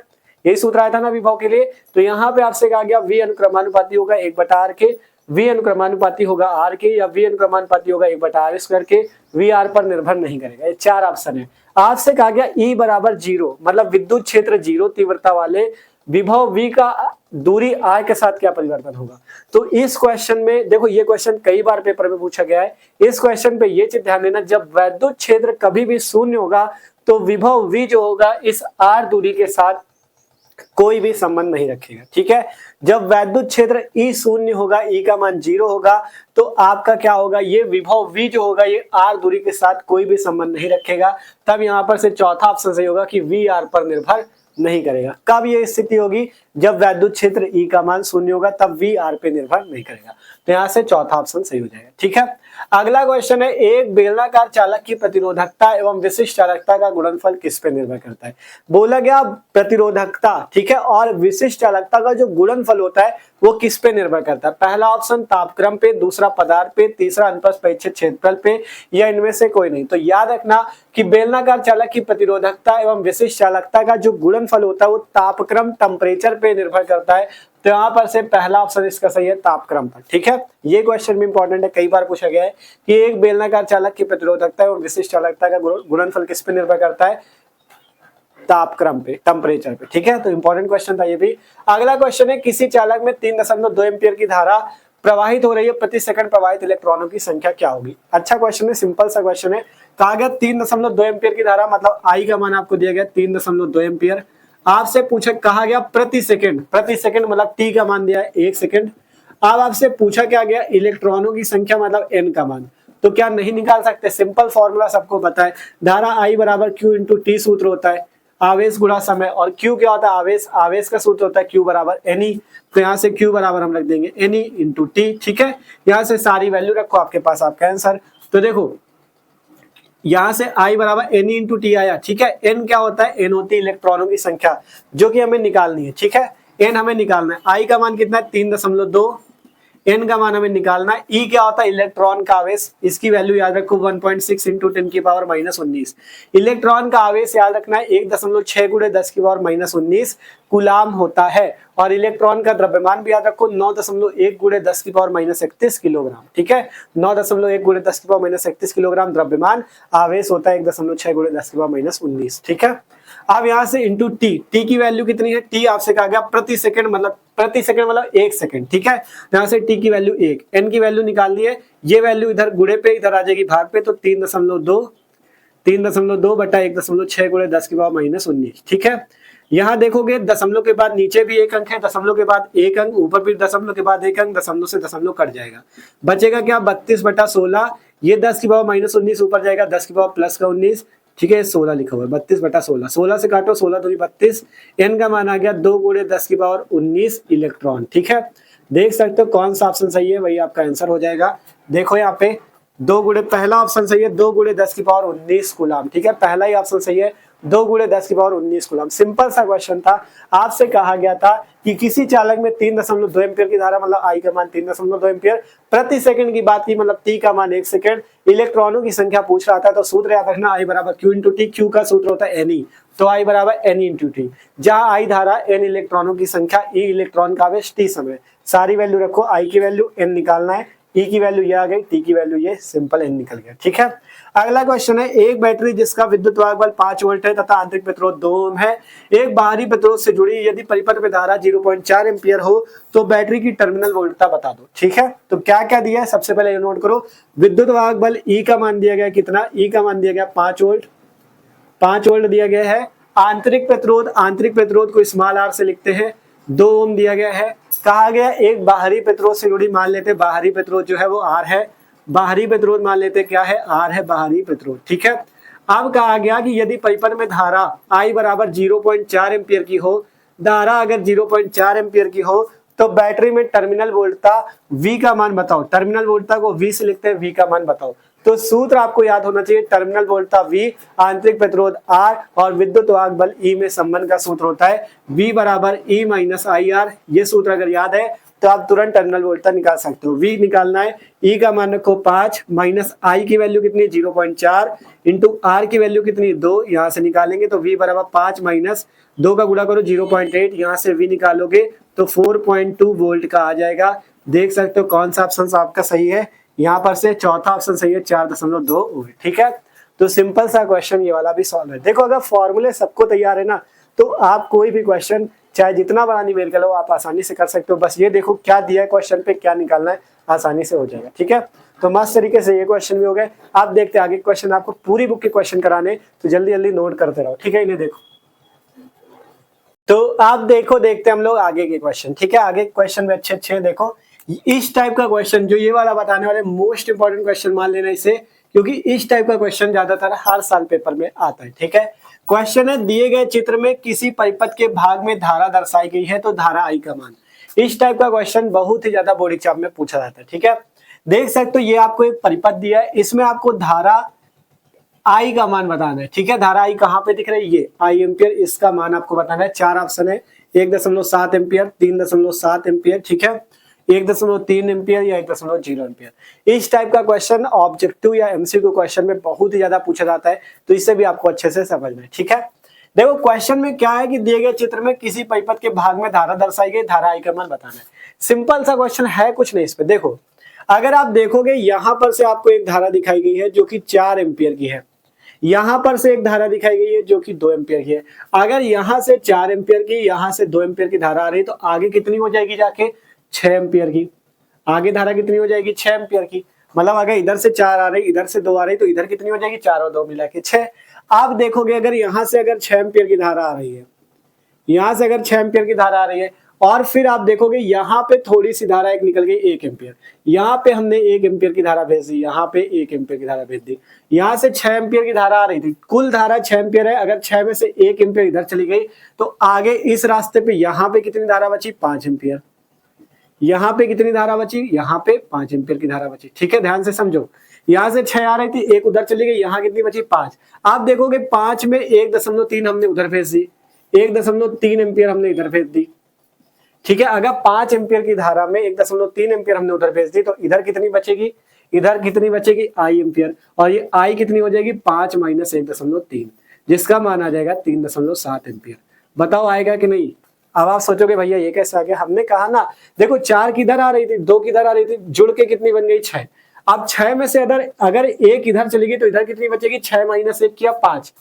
Speaker 1: यही सूत्र आया था ना विभव के लिए। तो यहाँ पे आपसे कहा गया V अनुक्रमानुपाती होगा 1/R के, V अनुक्रमानुपाती होगा R के, या V अनुक्रमानुपाती होगा 1/R² के, V R पर निर्भर नहीं करेगा। ये 4 ऑप्शन है। आपसे कहा गया E बराबर 0, मतलब विद्युत क्षेत्र 0 तीव्रता वाले विभव V का दूरी R के साथ क्या परिवर्तन होगा। तो इस क्वेश्चन में देखो, ये क्वेश्चन कई बार पेपर में पूछा गया है। इस क्वेश्चन पे ये चीज ध्यान देना, जब वैद्युत क्षेत्र कभी भी शून्य होगा तो विभव V जो होगा इस R दूरी के साथ कोई भी संबंध नहीं रखेगा, ठीक है। जब वैद्युत क्षेत्र E शून्य होगा, E का मान 0 होगा, तो आपका क्या होगा, ये विभव V जो होगा ये R दूरी के साथ कोई भी संबंध नहीं रखेगा। तब यहाँ पर से चौथा ऑप्शन सही होगा कि V R पर निर्भर नहीं करेगा। कब ये स्थिति होगी, जब वैद्युत क्षेत्र E का मान शून्य होगा, तब V R पे निर्भर नहीं करेगा। तो यहाँ से चौथा ऑप्शन सही हो जाएगा, ठीक है। अगला क्वेश्चन है, एक बेलनाकार चालक की प्रतिरोधकता एवं विशिष्ट चालकता का गुणनफल किस पे निर्भर करता है। बोला गया प्रतिरोधकता, ठीक है, और विशिष्ट चालकता का जो गुणनफल होता है वो किस पे निर्भर करता है। पहला ऑप्शन तापक्रम पे, दूसरा पदार्थ पे, तीसरा अनुप्रस्थ क्षेत्रफल पे, या इनमें से कोई नहीं। तो याद रखना कि बेलनाकार चालक की प्रतिरोधकता एवं विशिष्ट चालकता का जो गुणनफल होता है वो तापक्रम टेम्परेचर पे निर्भर करता है। तो यहाँ पर से पहला ऑप्शन इसका सही है तापक्रम पर, ठीक है। ये क्वेश्चन भी इंपॉर्टेंट है, कई बार पूछा गया है कि एक बेलनाकार चालक की प्रतिरोधकता एवं विशिष्ट चालकता का गुणनफल किस पे निर्भर करता है, तापक्रम पे, टेम्परेचर पे, ठीक है। तो इंपॉर्टेंट क्वेश्चन था ये भी। अगला क्वेश्चन है, किसी चालक में 3.2 एम्पीयर की धारा प्रवाहित हो रही है, प्रति सेकंड प्रवाहित इलेक्ट्रॉनों की संख्या क्या होगी। अच्छा क्वेश्चन है, सिंपल सा क्वेश्चन है। कहा गया 3.2 एम्पीयर की धारा, मतलब आई का मान आपको दिया गया 3.2 एम्पीयर। आपसे पूछा, कहा गया प्रति सेकंड मतलब टी का मान दिया है 1 सेकंड। अब आपसे पूछा क्या गया, इलेक्ट्रॉनों की संख्या मतलब एन का मान। तो क्या नहीं निकाल सकते, सिंपल फॉर्मूला सबको पता है, धारा आई बराबर क्यू इंटू टी सूत्र होता है, आवेश गुणा समय, और क्यू क्या होता है, आवेश का सूत्र होता है क्यू बराबर एनई। तो यहाँ से क्यू बराबर हम रख देंगे एनई इंटू टी, ठीक है। यहाँ से सारी वैल्यू रखो आपके पास, आपका आंसर। तो देखो यहां से I बराबर एन इंटू टी आया, ठीक है। N क्या होता है, N होती है इलेक्ट्रॉनों की संख्या, जो कि हमें निकालनी है, ठीक है। N हमें निकालना है। I का मान कितना है 3.2, n का मान हमें निकालना है। E क्या होता है? इलेक्ट्रॉन का आवेश। इसकी वैल्यू याद रखो 1.6 इंटू 10⁻⁻19। इलेक्ट्रॉन का आवेश याद रखना है 1.6 गुणे 10⁻⁻19 कूलाम होता है। और इलेक्ट्रॉन का द्रव्यमान भी याद रखो 9.1 गुणे 10⁻31 किलोग्राम। ठीक है, 9.1 गुणे 10⁻31 किलोग्राम द्रव्यमान आवेश होता है 1.6 गुणे 10⁻19। ठीक है, अब यहाँ से इंटू टी, टी की वैल्यू कितनी है? टी आपसे कहा गया प्रति सेकंड, मतलब प्रति सेकंड मतलब 1 सेकंड। ठीक है, यहाँ से टी की वैल्यू 1, एन की वैल्यू निकाल दी है। ये वैल्यू इधर गुणे पे इधर आ जाएगी भाग पे, तो 3.2 बटा 1.6 गुणे 10⁻⁻19। ठीक है, यहाँ देखोगे दशमलव के बाद नीचे भी एक अंक है, दशमलव के बाद एक अंक, ऊपर भी दशमलव के बाद एक अंक, दशमलव से दशमलव कट जाएगा, बचेगा क्या? 32/16। ये 10⁻⁻19 ऊपर जाएगा, 10⁻+19। ठीक है, 16 लिखा हुआ है, 32/16। 16 से काटो, 16 दूनी 32। एन का मान आ गया 2 गुणे 10⁻19 इलेक्ट्रॉन। ठीक है, देख सकते हो कौन सा ऑप्शन सही है, वही आपका आंसर हो जाएगा। देखो यहाँ पे 2 गुणे, पहला ऑप्शन सही है, 2 गुणे 10⁻19 कूलाम। ठीक है, पहला ही ऑप्शन सही है, 2 गुणे 10⁻19 कूलाम। सिंपल सा क्वेश्चन था। आपसे कहा गया था कि किसी चालक में 3.2 एम्पियर की धारा, मतलब आई का मान 3.2 एम्पियर प्रति सेकंड की बात की, मतलब टी का मान 1 सेकंड, इलेक्ट्रॉनों की संख्या पूछ रहा था। तो सूत्र याद रखना, आई बराबर क्यू इंटू टी। क्यू का सूत्र होता है एन ई, तो आई बराबर एन ई इंटू टी। जहां आई धारा, एन इलेक्ट्रॉनों की संख्या, ई इलेक्ट्रॉन का आवेश, टी समय। सारी वैल्यू रखो, आई की वैल्यू एन निकालना है, ई की वैल्यू ये आ गई, टी की वैल्यू ये, सिंपल एन निकल गया। ठीक है, अगला क्वेश्चन है, एक बैटरी जिसका विद्युत वाहक बल 5 वोल्ट है तथा आंतरिक प्रतिरोध 2 ओम है, एक बाहरी प्रतिरोध से जुड़ी यदि परिपथ में धारा 0.4 एम्पियर हो तो बैटरी की टर्मिनल वोल्टता बता दो। ठीक है, तो क्या क्या दिया है, सबसे पहले ये नोट करो। विद्युत वाहक बल ई का मान दिया गया कितना? ई का मान दिया गया 5 वोल्ट, 5 वोल्ट दिया गया है। आंतरिक प्रतिरोध को स्मॉल आर से लिखते हैं, 2 ओम दिया गया है। कहा गया एक बाहरी प्रतिरोध से जुड़ी, मान लेते हैं बाहरी प्रतिरोध जो है वो आर है, बाहरी प्रतिरोध मान लेते क्या है? आर है बाहरी प्रतिरोध। ठीक है, अब कहा गया कि यदि परिपथ में धारा I बराबर 0.4 एम्पियर की हो, धारा अगर 0.4 एम्पियर की हो तो बैटरी में टर्मिनल वोल्टता V का मान बताओ। टर्मिनल वोल्टता को V से लिखते हैं, V का मान बताओ। तो सूत्र आपको याद होना चाहिए, टर्मिनल वोल्टता V, आंतरिक प्रतिरोध R और विद्युत वाहक बल E में संबंध का सूत्र होता है V बराबर E माइनस IR। ये सूत्र अगर याद है तो आप तुरंत टर्मिनल वोल्टता निकाल सकते हो। V निकालना है, E का मान रखो 5, माइनस I की वैल्यू कितनी? 0.4 इंटू R की वैल्यू कितनी? 2। यहाँ से निकालेंगे तो V बराबर 5 माइनस 2 का गुणा करो 0.8, यहाँ से V निकालोगे तो 4.2 वोल्ट का आ जाएगा। देख सकते हो कौन सा ऑप्शन आपका सही है, यहाँ पर से चौथा ऑप्शन सही है, 4.2 ओम। ठीक है, तो सिंपल सा क्वेश्चन ये वाला भी सॉल्व है। देखो अगर फॉर्मूले सबको तैयार है ना, तो आप कोई भी क्वेश्चन चाहे जितना बड़ा न्यूमेरिकल हो आप आसानी से कर सकते हो। बस ये देखो क्या दिया है क्वेश्चन पे, क्या निकालना है, आसानी से हो जाएगा। ठीक है, तो मस्त तरीके से ये क्वेश्चन भी हो गए। आप देखते आगे क्वेश्चन, आपको पूरी बुक के क्वेश्चन कराने, तो जल्दी जल्दी नोट करते रहो। ठीक है, इन्हें देखो। तो आप देखते हम लोग आगे के क्वेश्चन। ठीक है, आगे क्वेश्चन में अच्छे देखो। इस टाइप का क्वेश्चन जो ये वाला बताने वाले, मोस्ट इंपॉर्टेंट क्वेश्चन मान लेना इसे, क्योंकि इस टाइप का क्वेश्चन ज्यादातर हर साल पेपर में आता है। ठीक है, क्वेश्चन है, दिए गए चित्र में किसी परिपथ के भाग में धारा दर्शाई गई है तो धारा आई का मान। इस टाइप का क्वेश्चन बहुत ही ज्यादा बोर्ड एग्जाम में पूछा जाता है। ठीक है, देख सकते हो ये आपको एक परिपथ दिया है, इसमें आपको धारा आई का मान बताना है। ठीक है, धारा आई कहाँ पे दिख रही है? ये आई एम्पियर, इसका मान आपको बताना है। 4 ऑप्शन है, 1.7 एम्पियर, 3.7 एम्पियर, ठीक है, 1.3 एम्पियर या 1.0 एम्पियर। इस टाइप का क्वेश्चन ऑब्जेक्टिव या एमसीक्यू क्वेश्चन में बहुत ही ज्यादा पूछा जाता है, तो इससे भी आपको अच्छे से समझना है। ठीक है, देखो क्वेश्चन में क्या है कि दिए गए चित्र में किसी परिपथ के भाग में धारा दर्शाई गई, धारा आई का मान बताना है। सिंपल सा क्वेश्चन है, कुछ नहीं। इस पे देखो, अगर आप देखोगे यहां पर से आपको एक धारा दिखाई गई है जो कि 4 एम्पियर की है, यहां पर से एक धारा दिखाई गई है जो कि 2 एम्पियर की है। अगर यहां से 4 एम्पियर की, यहां से 2 एम्पियर की धारा आ रही है, तो आगे कितनी हो जाएगी? जाके 6 एम्पियर की। आगे धारा कितनी हो जाएगी? 6 एम्पियर की। मतलब अगर इधर से 4 आ रही, इधर से 2 आ रही, तो इधर कितनी हो जाएगी? 4 और 2 मिला के 6। आप देखोगे अगर यहां से अगर 6 एम्पियर की धारा आ रही है, यहां से अगर 6 एम्पियर की धारा आ रही है, और फिर आप देखोगे यहाँ पे थोड़ी सी धारा एक निकल गई 1 एम्पियर, यहाँ पे हमने 1 एम्पियर की धारा भेज दी, यहाँ पे 1 एम्पियर की धारा भेज दी, यहाँ से 6 एम्पियर की धारा आ रही थी, कुल धारा 6 एम्पियर है। अगर 6 में से 1 एम्पियर इधर चली गई, तो आगे इस रास्ते पे यहाँ पे कितनी धारा बची? 5 एम्पियर। यहाँ पे कितनी धारा बची? यहाँ पे 5 एम्पियर की धारा बची। ठीक है, ध्यान से समझो। यहाँ से 6 आ रही थी, 1 उधर चली गई, यहाँ कितनी बची? 5। आप देखोगे 5 में 1.3 हमने उधर भेज दी, 1.3 एम्पियर हमने इधर भेज दी। ठीक है। अगर 5 एम्पियर की धारा में 1.3 एम्पियर हमने उधर भेज दी तो इधर कितनी बचेगी, इधर कितनी बचेगी आई एम्पियर, और ये आई कितनी हो जाएगी 5 माइनस 1.3, जिसका मान आ जाएगा 3.7 एम्पियर। बताओ आएगा कि नहीं। अब आप सोचोगे भैया ये कैसे आ गया, हमने कहा ना देखो 4 किधर आ रही थी, 2 किधर आ रही थी, जुड़ के कितनी बन गई 6। अब 6 में से अगर एक इधर चली गई तो इधर कितनी बचेगी, 6 माइनस 1 किया 5।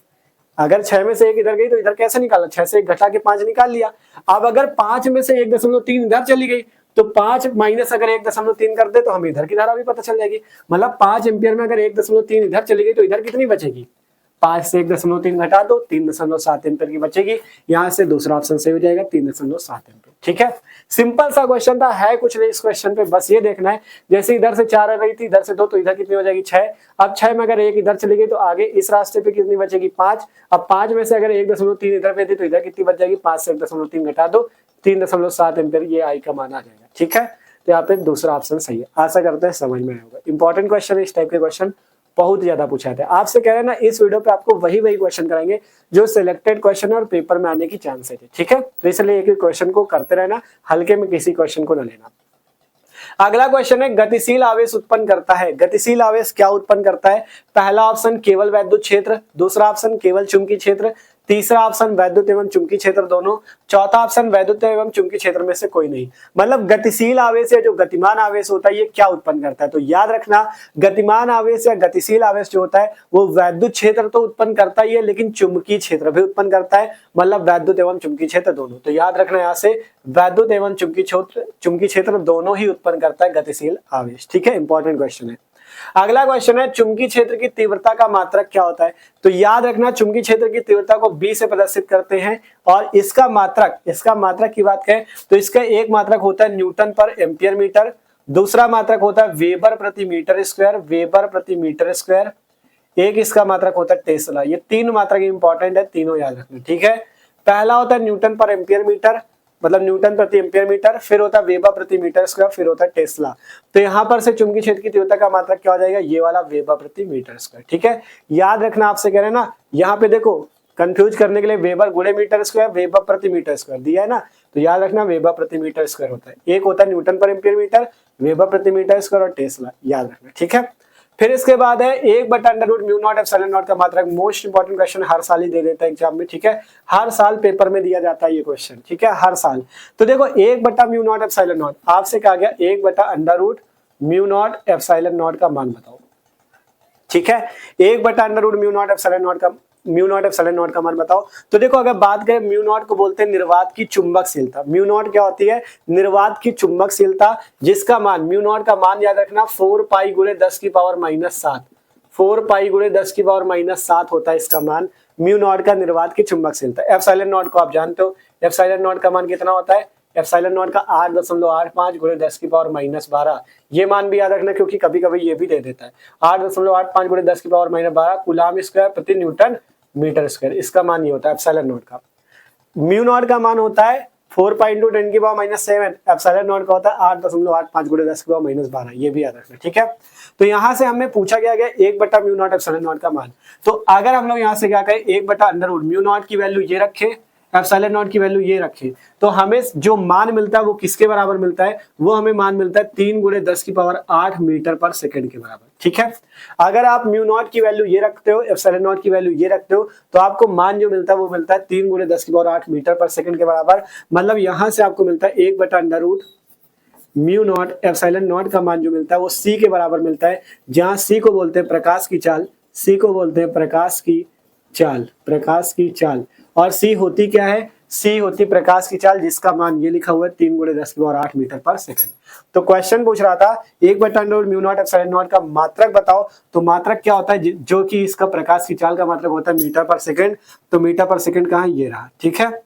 Speaker 1: अगर 6 में से एक इधर गई तो इधर कैसे निकाला, 6 से 1 घटा के 5 निकाल लिया। अब अगर 5 में से 1.3 इधर चली गई तो 5 माइनस अगर 1.3 कर दे तो हमें इधर की धारा भी पता चल जाएगी। मतलब 5 एम्पियर में अगर 1.3 इधर चली गई तो इधर कितनी बचेगी, 5 से 1.3 घटा दो 3.7 एम्पियर की बचेगी। यहां से दूसरा ऑप्शन सही हो जाएगा 3.7 एम्पियर। ठीक है, सिंपल सा क्वेश्चन था, है कुछ नहीं इस क्वेश्चन पे, बस ये देखना है जैसे इधर से 4 आ रही थी, इधर से 2 तो इधर कितनी हो जाएगी 6। अब 6 में अगर 1 इधर चली गई तो आगे इस रास्ते पे कितनी बचेगी 5। अब 5 में से अगर 1.3 इधर पे थी तो इधर कितनी बच जाएगी, 5 से 1.3 घटा दो 3.7 एम्पियर, ये आई का मान आ जाएगा। ठीक है, तो यहाँ पे दूसरा ऑप्शन सही है। आशा करते हैं समझ में आया होगा। इंपॉर्टेंट क्वेश्चन, इस टाइप के क्वेश्चन बहुत ज्यादा पूछा जाता है। आपसे कह रहे हैं ना इस वीडियो पे आपको वही क्वेश्चन कराएंगे जो सिलेक्टेड क्वेश्चन है और पेपर में आने की चांसेस है। ठीक है, तो इसलिए एक क्वेश्चन को करते रहना, हल्के में किसी क्वेश्चन को न लेना। अगला क्वेश्चन है गतिशील आवेश उत्पन्न करता है। गतिशील आवेश क्या उत्पन्न करता है। पहला ऑप्शन केवल वैद्युत क्षेत्र, दूसरा ऑप्शन केवल चुंबकीय क्षेत्र, तीसरा ऑप्शन वैद्युत एवं चुंबकीय क्षेत्र दोनों, चौथा ऑप्शन वैद्युत एवं चुंबकीय क्षेत्र में से कोई नहीं। मतलब गतिशील आवेश या जो गतिमान आवेश होता है ये क्या उत्पन्न करता है। तो याद रखना गतिमान आवेश या गतिशील आवेश जो होता है वो वैद्युत क्षेत्र तो उत्पन्न करता ही है लेकिन चुंबकीय क्षेत्र भी उत्पन्न करता है, मतलब वैद्युत एवं चुंबकीय क्षेत्र दोनों। तो याद रखना यहाँ से वैद्युत एवं चुंबकीय क्षेत्र दोनों ही उत्पन्न करता है गतिशील आवेश। ठीक है, इंपॉर्टेंट क्वेश्चन है। अगला क्वेश्चन है चुंबकीय क्षेत्र की तीव्रता का मात्रक क्या होता है। तो याद रखना चुंबकीय क्षेत्र की तीव्रता को B से प्रदर्शित करते हैं और इसका मात्रक की बात करें तो इसका एक मात्रक होता है न्यूटन पर एम्पियर मीटर, दूसरा मात्रक होता है वेबर प्रति मीटर स्क्वायर, एक इसका मात्रक होता है टेस्ला। ये 3 मात्रक इंपॉर्टेंट है, तीनों याद रखना। ठीक है, पहला होता है न्यूटन पर एम्पियर मीटर, मतलब न्यूटन प्रति एम्पियर मीटर, फिर होता है वेबर प्रति मीटर स्क्वायर, फिर होता है टेस्ला। तो यहां पर से चुंबकीय क्षेत्र की तीव्रता का मात्रक क्या हो जाएगा, ये वाला वेबर प्रति मीटर स्क्वायर। ठीक है, याद रखना आपसे कह रहे हैं ना, यहाँ पे देखो कंफ्यूज करने के लिए वेबर गुणे मीटर स्क्वायर वेबर प्रति मीटर स्क्वायर दिया है ना, तो याद रखना वेबर प्रति मीटर स्क्वायर होता है। एक होता है न्यूटन पर एम्पियर मीटर, वेबर प्रति मीटर स्क्वायर और टेस्ला, याद रखना। ठीक है, फिर इसके बाद है 1/√μ0 एप्सिलॉन नॉट का मात्रक। मोस्ट इंपॉर्टेंट क्वेश्चन, हर साल ही दे देता है एग्जाम में। ठीक है, हर साल पेपर में दिया जाता है ये क्वेश्चन। ठीक है, हर साल। तो देखो 1/μ0 एप्सिलॉन नॉट आपसे कहा गया 1/√μ0 एप्सिलॉन नॉट का मान बताओ। ठीक है, 1/√μ0 एप्सिलॉन नॉट का मान बताओ। तो देखो अगर बात करें म्यू नॉट को बोलते हैं निर्वात की चुंबकशीलता। म्यू नॉट क्या होती है, निर्वात की चुंबकशीलता, जिसका मान म्यू नॉट का मान याद रखना 4 पाई गुणे 10 की पावर -7, 4 पाई गुणे 10 की पावर -7 होता है इसका मान, म्यू नॉट का निर्वात की चुंबकशीलता। एप्सिलॉन नॉट को आप जानते हो, एप्सिलॉन नॉट का मान कितना होता है, एप्सिलॉन नॉट का 8.85 गुणे 10 की पावर -12। ये मान भी याद रखना क्योंकि कभी कभी ये भी दे देता है। 8.85 गुणे 10 की पावर -12 कूलाम स्क्वायर प्रति न्यूटन मीटर स्क्वायर, इसका मान ये होता है एप्सिलॉन नॉट का। म्यू नॉट का मान होता है 4 पाई इंटू 10 की पावर -7, एप्सिलॉन नॉट का होता है 8.85 गुणे 10 की पावर -12, ये भी याद रखना। ठीक है, तो यहां से हमें पूछा गया 1/μ0 एप्सिलॉन नॉट का मान। तो अगर हम लोग यहाँ से क्या कहें 1/√μ0 की वैल्यू ये रखे, एप्सिलॉन नॉट की वैल्यू ये रखे, तो हमें जो मान मिलता है वो किसके बराबर मिलता है, वो हमें मान मिलता है 3 गुणे 10 की पावर 8 मीटर पर सेकंड के बराबर। ठीक है, अगर आप म्यू नॉट की वैल्यू ये रखते हो, एप्सिलॉन नॉट की वैल्यू ये रखते हो, तो आपको मान जो मिलता है वो मिलता है 3 गुणे 10 की पावर 8 मीटर पर सेकंड के बराबर। मतलब यहां से आपको मिलता है 1/√μ0 एप्सिलॉन नॉट का मान जो मिलता है वो C के बराबर मिलता है, जहां C को बोलते हैं प्रकाश की चाल, C को बोलते हैं प्रकाश की चाल, और C होती क्या है, C होती प्रकाश की चाल, जिसका मान ये लिखा हुआ है 3 गुणे 10 की पावर 8 मीटर पर सेकंड। तो क्वेश्चन पूछ रहा था 1/√μ0 एप्सिलॉन नॉट का मात्रक बताओ। तो मात्रक क्या होता है, जो कि इसका प्रकाश की चाल का मात्रक होता है मीटर पर सेकंड। तो मीटर पर सेकंड कहाँ, ये रहा। ठीक है,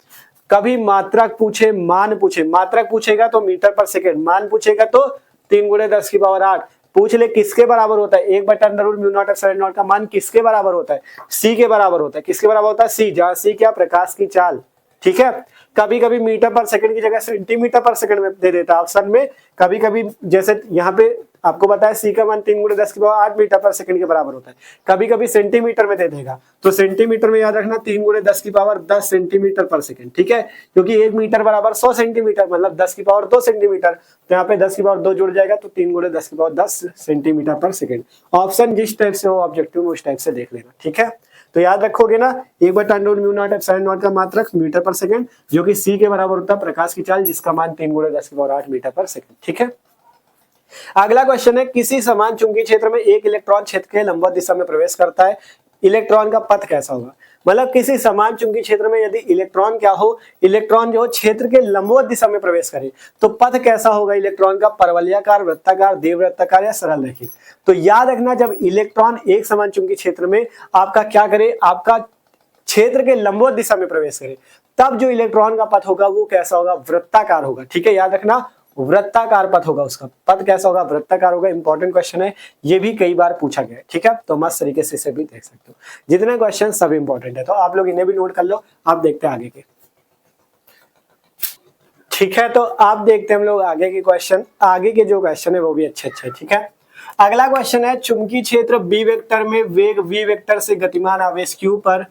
Speaker 1: कभी मात्रक पूछे मान पूछे, मात्रक पूछेगा तो मीटर पर सेकंड, मान पूछेगा तो 3 गुणे 10 की पावर 8। पूछ ले किसके बराबर होता है, 1/√μ0 एप्सिलॉन नॉट का मान किसके बराबर होता है, C के बराबर होता है। किसके बराबर होता है, C, जहां C क्या प्रकाश की चाल, ठीक है। कभी कभी मीटर पर सेकंड की जगह सेंटीमीटर पर सेकंड में दे देता है ऑप्शन में। कभी कभी जैसे यहाँ पे आपको बताया सी का मान 3 × 10⁻8 मीटर पर सेकंड के बराबर होता है, कभी कभी सेंटीमीटर में दे देगा, तो सेंटीमीटर में याद रखना 3 × 10⁻10 सेंटीमीटर पर सेकंड, ठीक है, क्योंकि 1 मीटर बराबर 100 सेंटीमीटर, मतलब 10⁻2 सेंटीमीटर, तो यहाँ पे 10⁻2 जुड़ जाएगा, तो 3 × 10⁻10 सेंटीमीटर पर सेकंड। ऑप्शन जिस टाइप से हो ऑब्जेक्टिव में उस टाइप से देख लेना, ठीक है। तो याद रखोगे ना, 1/√μ0 ε नॉट का मात्रक मीटर पर सेकंड, जो कि सी के बराबर होता है प्रकाश की चाल, जिसका मान 3 × 10⁸ मीटर पर सेकंड, ठीक है। अगला क्वेश्चन है, किसी समान चुंबकीय क्षेत्र में एक इलेक्ट्रॉन क्षेत्र के लंबवत दिशा में प्रवेश करता है, इलेक्ट्रॉन का पथ कैसा होगा। मतलब किसी समान चुंबकीय क्षेत्र में यदि इलेक्ट्रॉन क्या हो, इलेक्ट्रॉन जो क्षेत्र के लंबवत दिशा में प्रवेश करे, तो पथ कैसा होगा इलेक्ट्रॉन का, परवलयाकार, वृत्ताकार, दीर्घवृत्ताकार या सरल रेखीय। तो याद रखना, जब इलेक्ट्रॉन एक समान चुंबकीय क्षेत्र में आपका क्या करे, आपका क्षेत्र के लंबवत दिशा में प्रवेश करे, तब जो इलेक्ट्रॉन का पथ होगा वो कैसा होगा, वृत्ताकार होगा, ठीक है। याद रखना, वृत्ताकार पथ होगा, उसका पथ कैसा होगा, वृत्ताकार होगा। इंपॉर्टेंट क्वेश्चन है, ये भी कई बार पूछा गया है, ठीक है। तो मस्त तरीके से इसे भी देख सकते हो, जितने क्वेश्चन सब इंपॉर्टेंट है, तो आप लोग इन्हें भी नोट कर लो। आप देखते हैं आगे के, ठीक है। तो आप देखते हैं हम लोग आगे के क्वेश्चन, आगे के जो क्वेश्चन है वो भी अच्छे अच्छे, ठीक है। अगला क्वेश्चन है, चुंबकीय क्षेत्र बी वेक्टर में वेग v वेक्टर से गतिमान आवेश q पर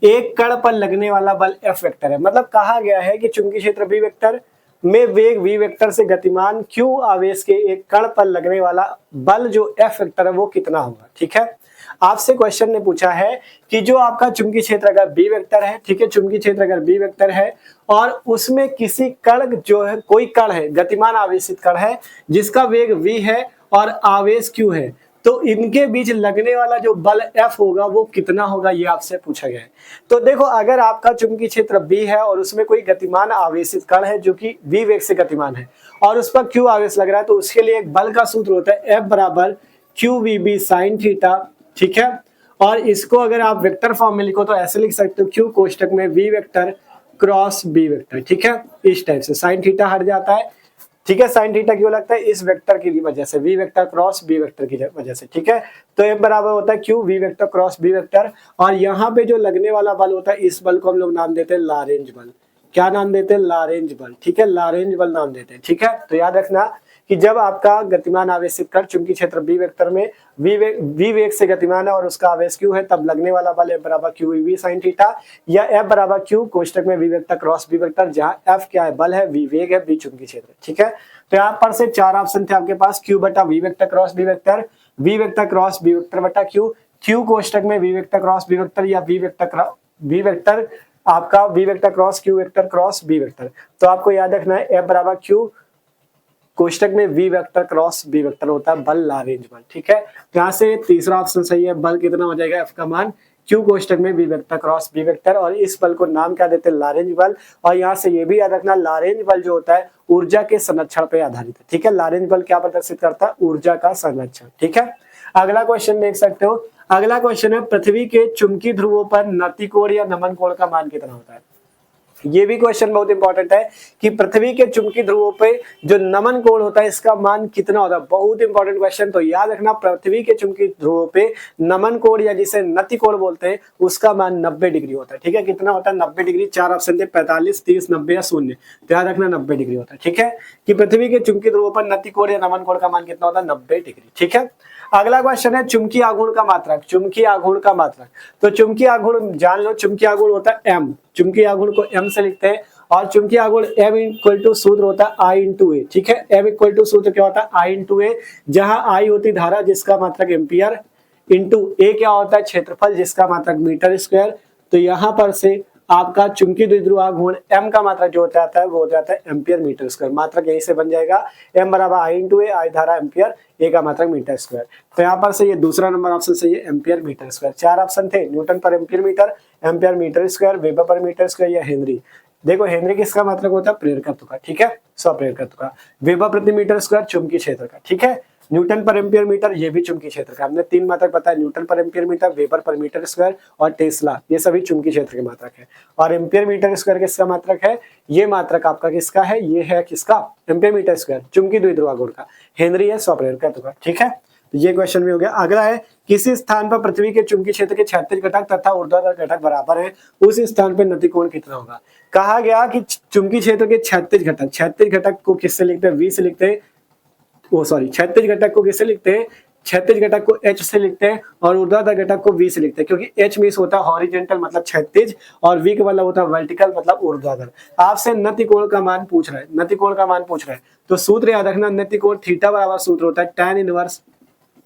Speaker 1: एक कण पर लगने वाला बल f वेक्टर है। मतलब कहा गया है कि चुंबकीय क्षेत्र बी वेक्टर में वेग v वेक्टर से गतिमान q आवेश के एक कण पर लगने वाला बल जो f वेक्टर है वो कितना होगा, ठीक है। आपसे क्वेश्चन ने पूछा है कि जो आपका चुंबकीय क्षेत्र अगर बी वेक्टर है, ठीक है, चुंबकीय क्षेत्र अगर बी वेक्टर है और उसमें किसी कण जो है, कोई कण है, गतिमान आवेशित कण है जिसका वेग v है और आवेश q है, तो इनके बीच लगने वाला जो बल F होगा वो कितना होगा, ये आपसे पूछा गया है। तो देखो, अगर आपका चुंबकीय क्षेत्र B है और उसमें कोई गतिमान आवेशित कण है जो कि v वेग से गतिमान है और उस पर q आवेश लग रहा है, तो उसके लिए एक बल का सूत्र होता है F बराबर QVB sin थीटा, ठीक है। और इसको अगर आप वेक्टर फॉर्म में लिखो तो ऐसे लिख सकते हो, Q कोष्टक में V vector cross B vector, ठीक है। इस टाइप से साइन थीटा हट जाता है, ठीक है। साइन थीटा क्यों लगता है, इस वेक्टर की वजह से, v vector cross b vector की वजह से, ठीक है। तो F बराबर होता है Q v vector cross b vector, और यहाँ पे जो लगने वाला बल होता है, इस बल को हम लोग नाम देते हैं लारेंज बल। क्या नाम देते हैं, लारेंज बल, ठीक है, लारेंज बल नाम देते हैं, ठीक है। तो याद रखना कि जब आपका गतिमान आवेशित कण चुंबकीय क्षेत्र बी वेक्टर में v वेग से गतिमान है और उसका आवेश q है, तब लगने वाला बल F बराबर QV sin थीटा, या F बराबर Q कोष्टक में v vector cross b vector, जहां F क्या है, बल है, v वेग है, b चुंबकीय क्षेत्र, ठीक है। तो यहाँ पर से 4 ऑप्शन थे आपके पास, Q बटा v vector cross b vector, v vector cross b vector बटा Q कोष्टक में v vector cross b vector, या v वेक्टर आपका v vector cross q vector cross b vector. तो आपको याद रखना है F बराबर Q कोष्टक में v vector cross b vector होता है बल, लारेंज बल, ठीक है। तो यहाँ से तीसरा ऑप्शन सही है, बल कितना हो जाएगा, F का मान Q कोष्टक में v vector cross b vector, और इस बल को नाम क्या देते हैं, लारेंज बल। और यहाँ से ये भी याद रखना, लारेंज बल जो होता है ऊर्जा के संरक्षण पे आधारित है, ठीक है। लारेंज बल क्या प्रदर्शित करता है, ऊर्जा का संरक्षण, ठीक है। अगला क्वेश्चन देख सकते हो, अगला क्वेश्चन है, पृथ्वी के चुंबकीय ध्रुवों पर नति कोण या नमन कोण का मान कितना होता है। ये भी क्वेश्चन बहुत इंपॉर्टेंट है कि पृथ्वी के चुंबकीय ध्रुवों पे जो नमन कोण होता है इसका मान कितना होता है, बहुत इंपॉर्टेंट क्वेश्चन। तो याद रखना, पृथ्वी के चुंबकीय ध्रुवों पे नमन कोण या जिसे नति कोण बोलते हैं उसका मान 90 डिग्री होता है, ठीक है। कितना होता है, 90 डिग्री। 4 ऑप्शन थे, 45, 30, 90 या 0। तो याद रखना 90 डिग्री होता है, ठीक है, कि पृथ्वी के चुंबकीय ध्रुवों पर नति कोण या नमन कोण का मान कितना होता है, 90 डिग्री, ठीक है। अगला क्वेश्चन है, चुंबकीय आघूर्ण का मात्रक, चुंबकीय आघूर्ण का मात्रक। तो चुंबकीय आघूर्ण जान लो, चुंबकीय आघूर्ण होता है m, चुंबकीय आघूर्ण को m से लिखते हैं, और चुंबकीय आघूर्ण m इक्वल टू सूत्र होता है I इंटू ए, ठीक है। m इक्वल टू सूत्र क्या होता है, I इंटू ए, जहां I होती धारा जिसका मात्रक एम्पियर, इंटू ए क्या होता है, क्षेत्रफल जिसका मात्रक मीटर स्क्वायर। तो यहाँ पर से आपका चुंबकीय द्विध्रुव आघूर्ण m का मात्रक जो होता है वो हो जाता है एम्पियर मीटर स्क्वायर। मात्रक यहीं से बन जाएगा, m बराबर I इंटू ए, I धारा एम्पियर, ए का मात्रक मीटर स्क्वायर। तो यहाँ पर से ये दूसरा नंबर ऑप्शन सही है, एम्पियर मीटर स्क्वायर। 4 ऑप्शन थे, न्यूटन पर ampere metre, ampere metre square, weber पर मीटर स्क्वायर या हेनरी। देखो हेनरी किसका मात्रक होता है, प्रेरकत्व का, ठीक है, स्वप्रेरकत्व का। वेबर प्रति मीटर स्क्वायर चुंबकीय क्षेत्र का, ठीक है। न्यूटन पर एम्पियर मीटर, ये भी चुंबकीय क्षेत्र का। हमने 3 मात्रक बताया, न्यूटन पर एम्पियर मीटर, वेबर पर मीटर स्क्वायर और टेस्ला, ये सभी चुंबकीय क्षेत्र के मात्रक है। और एम्पियर मीटर स्क्वायर किसका मात्रक है, ये मात्रक आपका किसका है, ये है किसका, एम्पियर मीटर स्क्वायर, चुंबकीय द्विध्रुव आघूर्ण का। हेनरी है स्वप्रेरकत्व का, ठीक है। तो ये क्वेश्चन भी हो गया। अगला है किसी स्थान पर पृथ्वी के चुंबकीय क्षेत्र के 36 घटक तथा ऊर्ध्वाधर घटक बराबर है, उस स्थान पर नतिकोण कितना होगा। कहा गया कि चुंबकीय क्षेत्र के 36 घटक को किससे लिखते हैं, वी से लिखते हैं, 36 घटक को किससे लिखते हैं, 36 घटक को एच से लिखते हैं और ऊर्ध्वाधर घटक को वी से लिखते हैं, क्योंकि एच मीन्स होता है हॉरिजेंटल मतलब 36 और वी का मतलब होता है वर्टिकल मतलब ऊर्ध्वाधर। आपसे नतिकोण का मान पूछ रहा है, नतिकोण का मान पूछ रहा है, तो सूत्र याद रखना, नतिकोण थीटा बराबर सूत्र होता है tan इनवर्स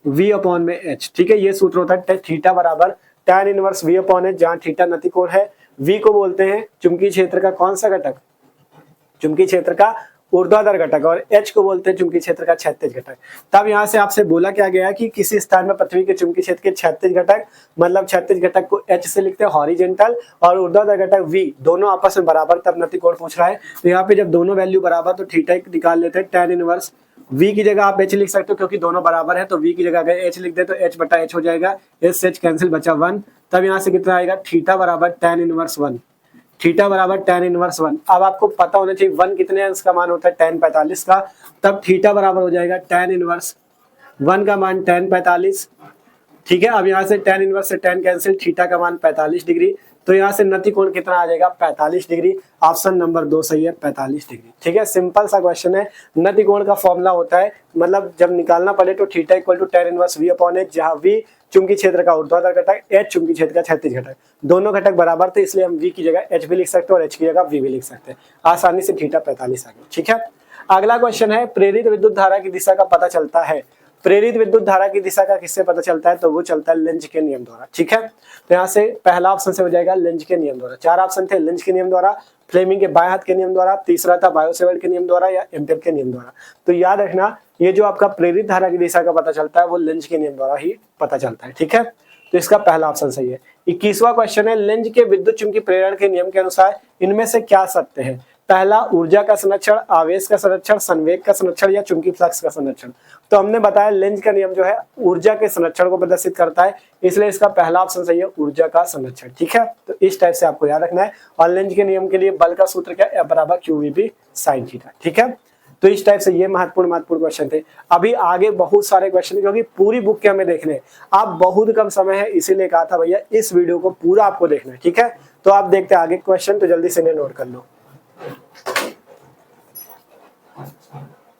Speaker 1: v अपॉन में h। ठीक है, ये सूत्र होता है थीटा बराबर tan inverse v upon h, जहां थीटा नतिकोण है, v को बोलते हैं चुंबकीय क्षेत्र का कौन सा घटक, चुंबकीय क्षेत्र का ऊर्ध्वाधर घटक, और H को बोलते हैं चुंबकीय क्षेत्र का 36 घटक। तब यहाँ से आपसे बोला क्या गया कि किसी स्थान में पृथ्वी के चुंबकीय क्षेत्र के 36 घटक, मतलब 36 घटक को H से लिखते हैं हॉरिजेंटल और ऊर्ध्वाधर घटक V, दोनों आपस में बराबर, तब नतिकोण पूछ रहा है। तो यहाँ पे जब दोनों वैल्यू बराबर तो थीटा निकाल लेते हैं, tan इनवर्स V की जगह आप H लिख सकते हो क्योंकि दोनों बराबर है, तो V की जगह अगर H लिख दे तो H बटा H हो जाएगा, S H कैंसिल बचा 1। तब यहाँ से कितना आएगा, थीटा बराबर tan इनवर्स 1, थीटा बराबर tan इनवर्स 1। अब आपको पता होना चाहिए 1 कितने अंश का मान होता है, tan 45 का, तब थीटा बराबर हो जाएगा tan इनवर्स 1 का मान tan 45। ठीक है, अब यहाँ से tan इनवर्स से tan कैंसिल, थीटा का मान 45 डिग्री, तो यहाँ से नतिकोण कितना आ जाएगा, 45 डिग्री। ऑप्शन नंबर 2 सही है, 45 डिग्री। ठीक है, सिंपल सा क्वेश्चन है। नतिकोण का फॉर्मूला होता है, मतलब जब निकालना पड़े तो theta equal to tan inverse v upon h, जहाँ v चुंबकीय क्षेत्र का ऊर्ध्वाधर घटक, h चुंबकीय क्षेत्र का 36 घटक, दोनों घटक बराबर थे, इसलिए हम v की जगह h भी लिख सकते हैं और h की जगह v भी लिख सकते हैं। आसानी से थीटा 45 आ गया। ठीक है, अगला क्वेश्चन है प्रेरित विद्युत धारा की दिशा का पता चलता है। प्रेरित विद्युत धारा की दिशा का किससे पता चलता है, तो वो चलता है लेंज के नियम द्वारा। ठीक है, तो यहाँ से पहला ऑप्शन से हो जाएगा लेंज के नियम द्वारा। 4 ऑप्शन थे, लेंज के नियम द्वारा, फ्लेमिंग के बाएं हाथ के नियम द्वारा, तीसरा था बायो-सेवर्ट के नियम द्वारा या एम्पियर के नियम द्वारा। तो याद रखना, ये जो आपका प्रेरित धारा की दिशा का पता चलता है वो लेंज के नियम द्वारा ही पता चलता है। ठीक है, तो इसका पहला ऑप्शन सही है। 21वां क्वेश्चन है, लेंज के विद्युत चुंबकीय प्रेरण के नियम के अनुसार इनमें से क्या सत्य है। पहला, ऊर्जा का संरक्षण, आवेश का संरक्षण, संवेग का संरक्षण या चुंबकीय फ्लक्स का संरक्षण। तो हमने बताया लेंज का नियम जो है ऊर्जा के संरक्षण को प्रदर्शित करता है, इसलिए इसका पहला ऑप्शन सही है, ऊर्जा का संरक्षण। ठीक है, तो इस टाइप से आपको याद रखना है। और लेंज के नियम के लिए बल का सूत्र क्या है, F बराबर QVB sin थीटा। ठीक है, तो इस टाइप से ये महत्वपूर्ण क्वेश्चन थे। अभी आगे बहुत सारे क्वेश्चन, क्योंकि पूरी बुक के हमें देखने, आप बहुत कम समय है, इसीलिए कहा था भैया इस वीडियो को पूरा आपको देखना है। ठीक है, तो आप देखते हैं आगे क्वेश्चन, तो जल्दी से इन्हें नोट कर लो।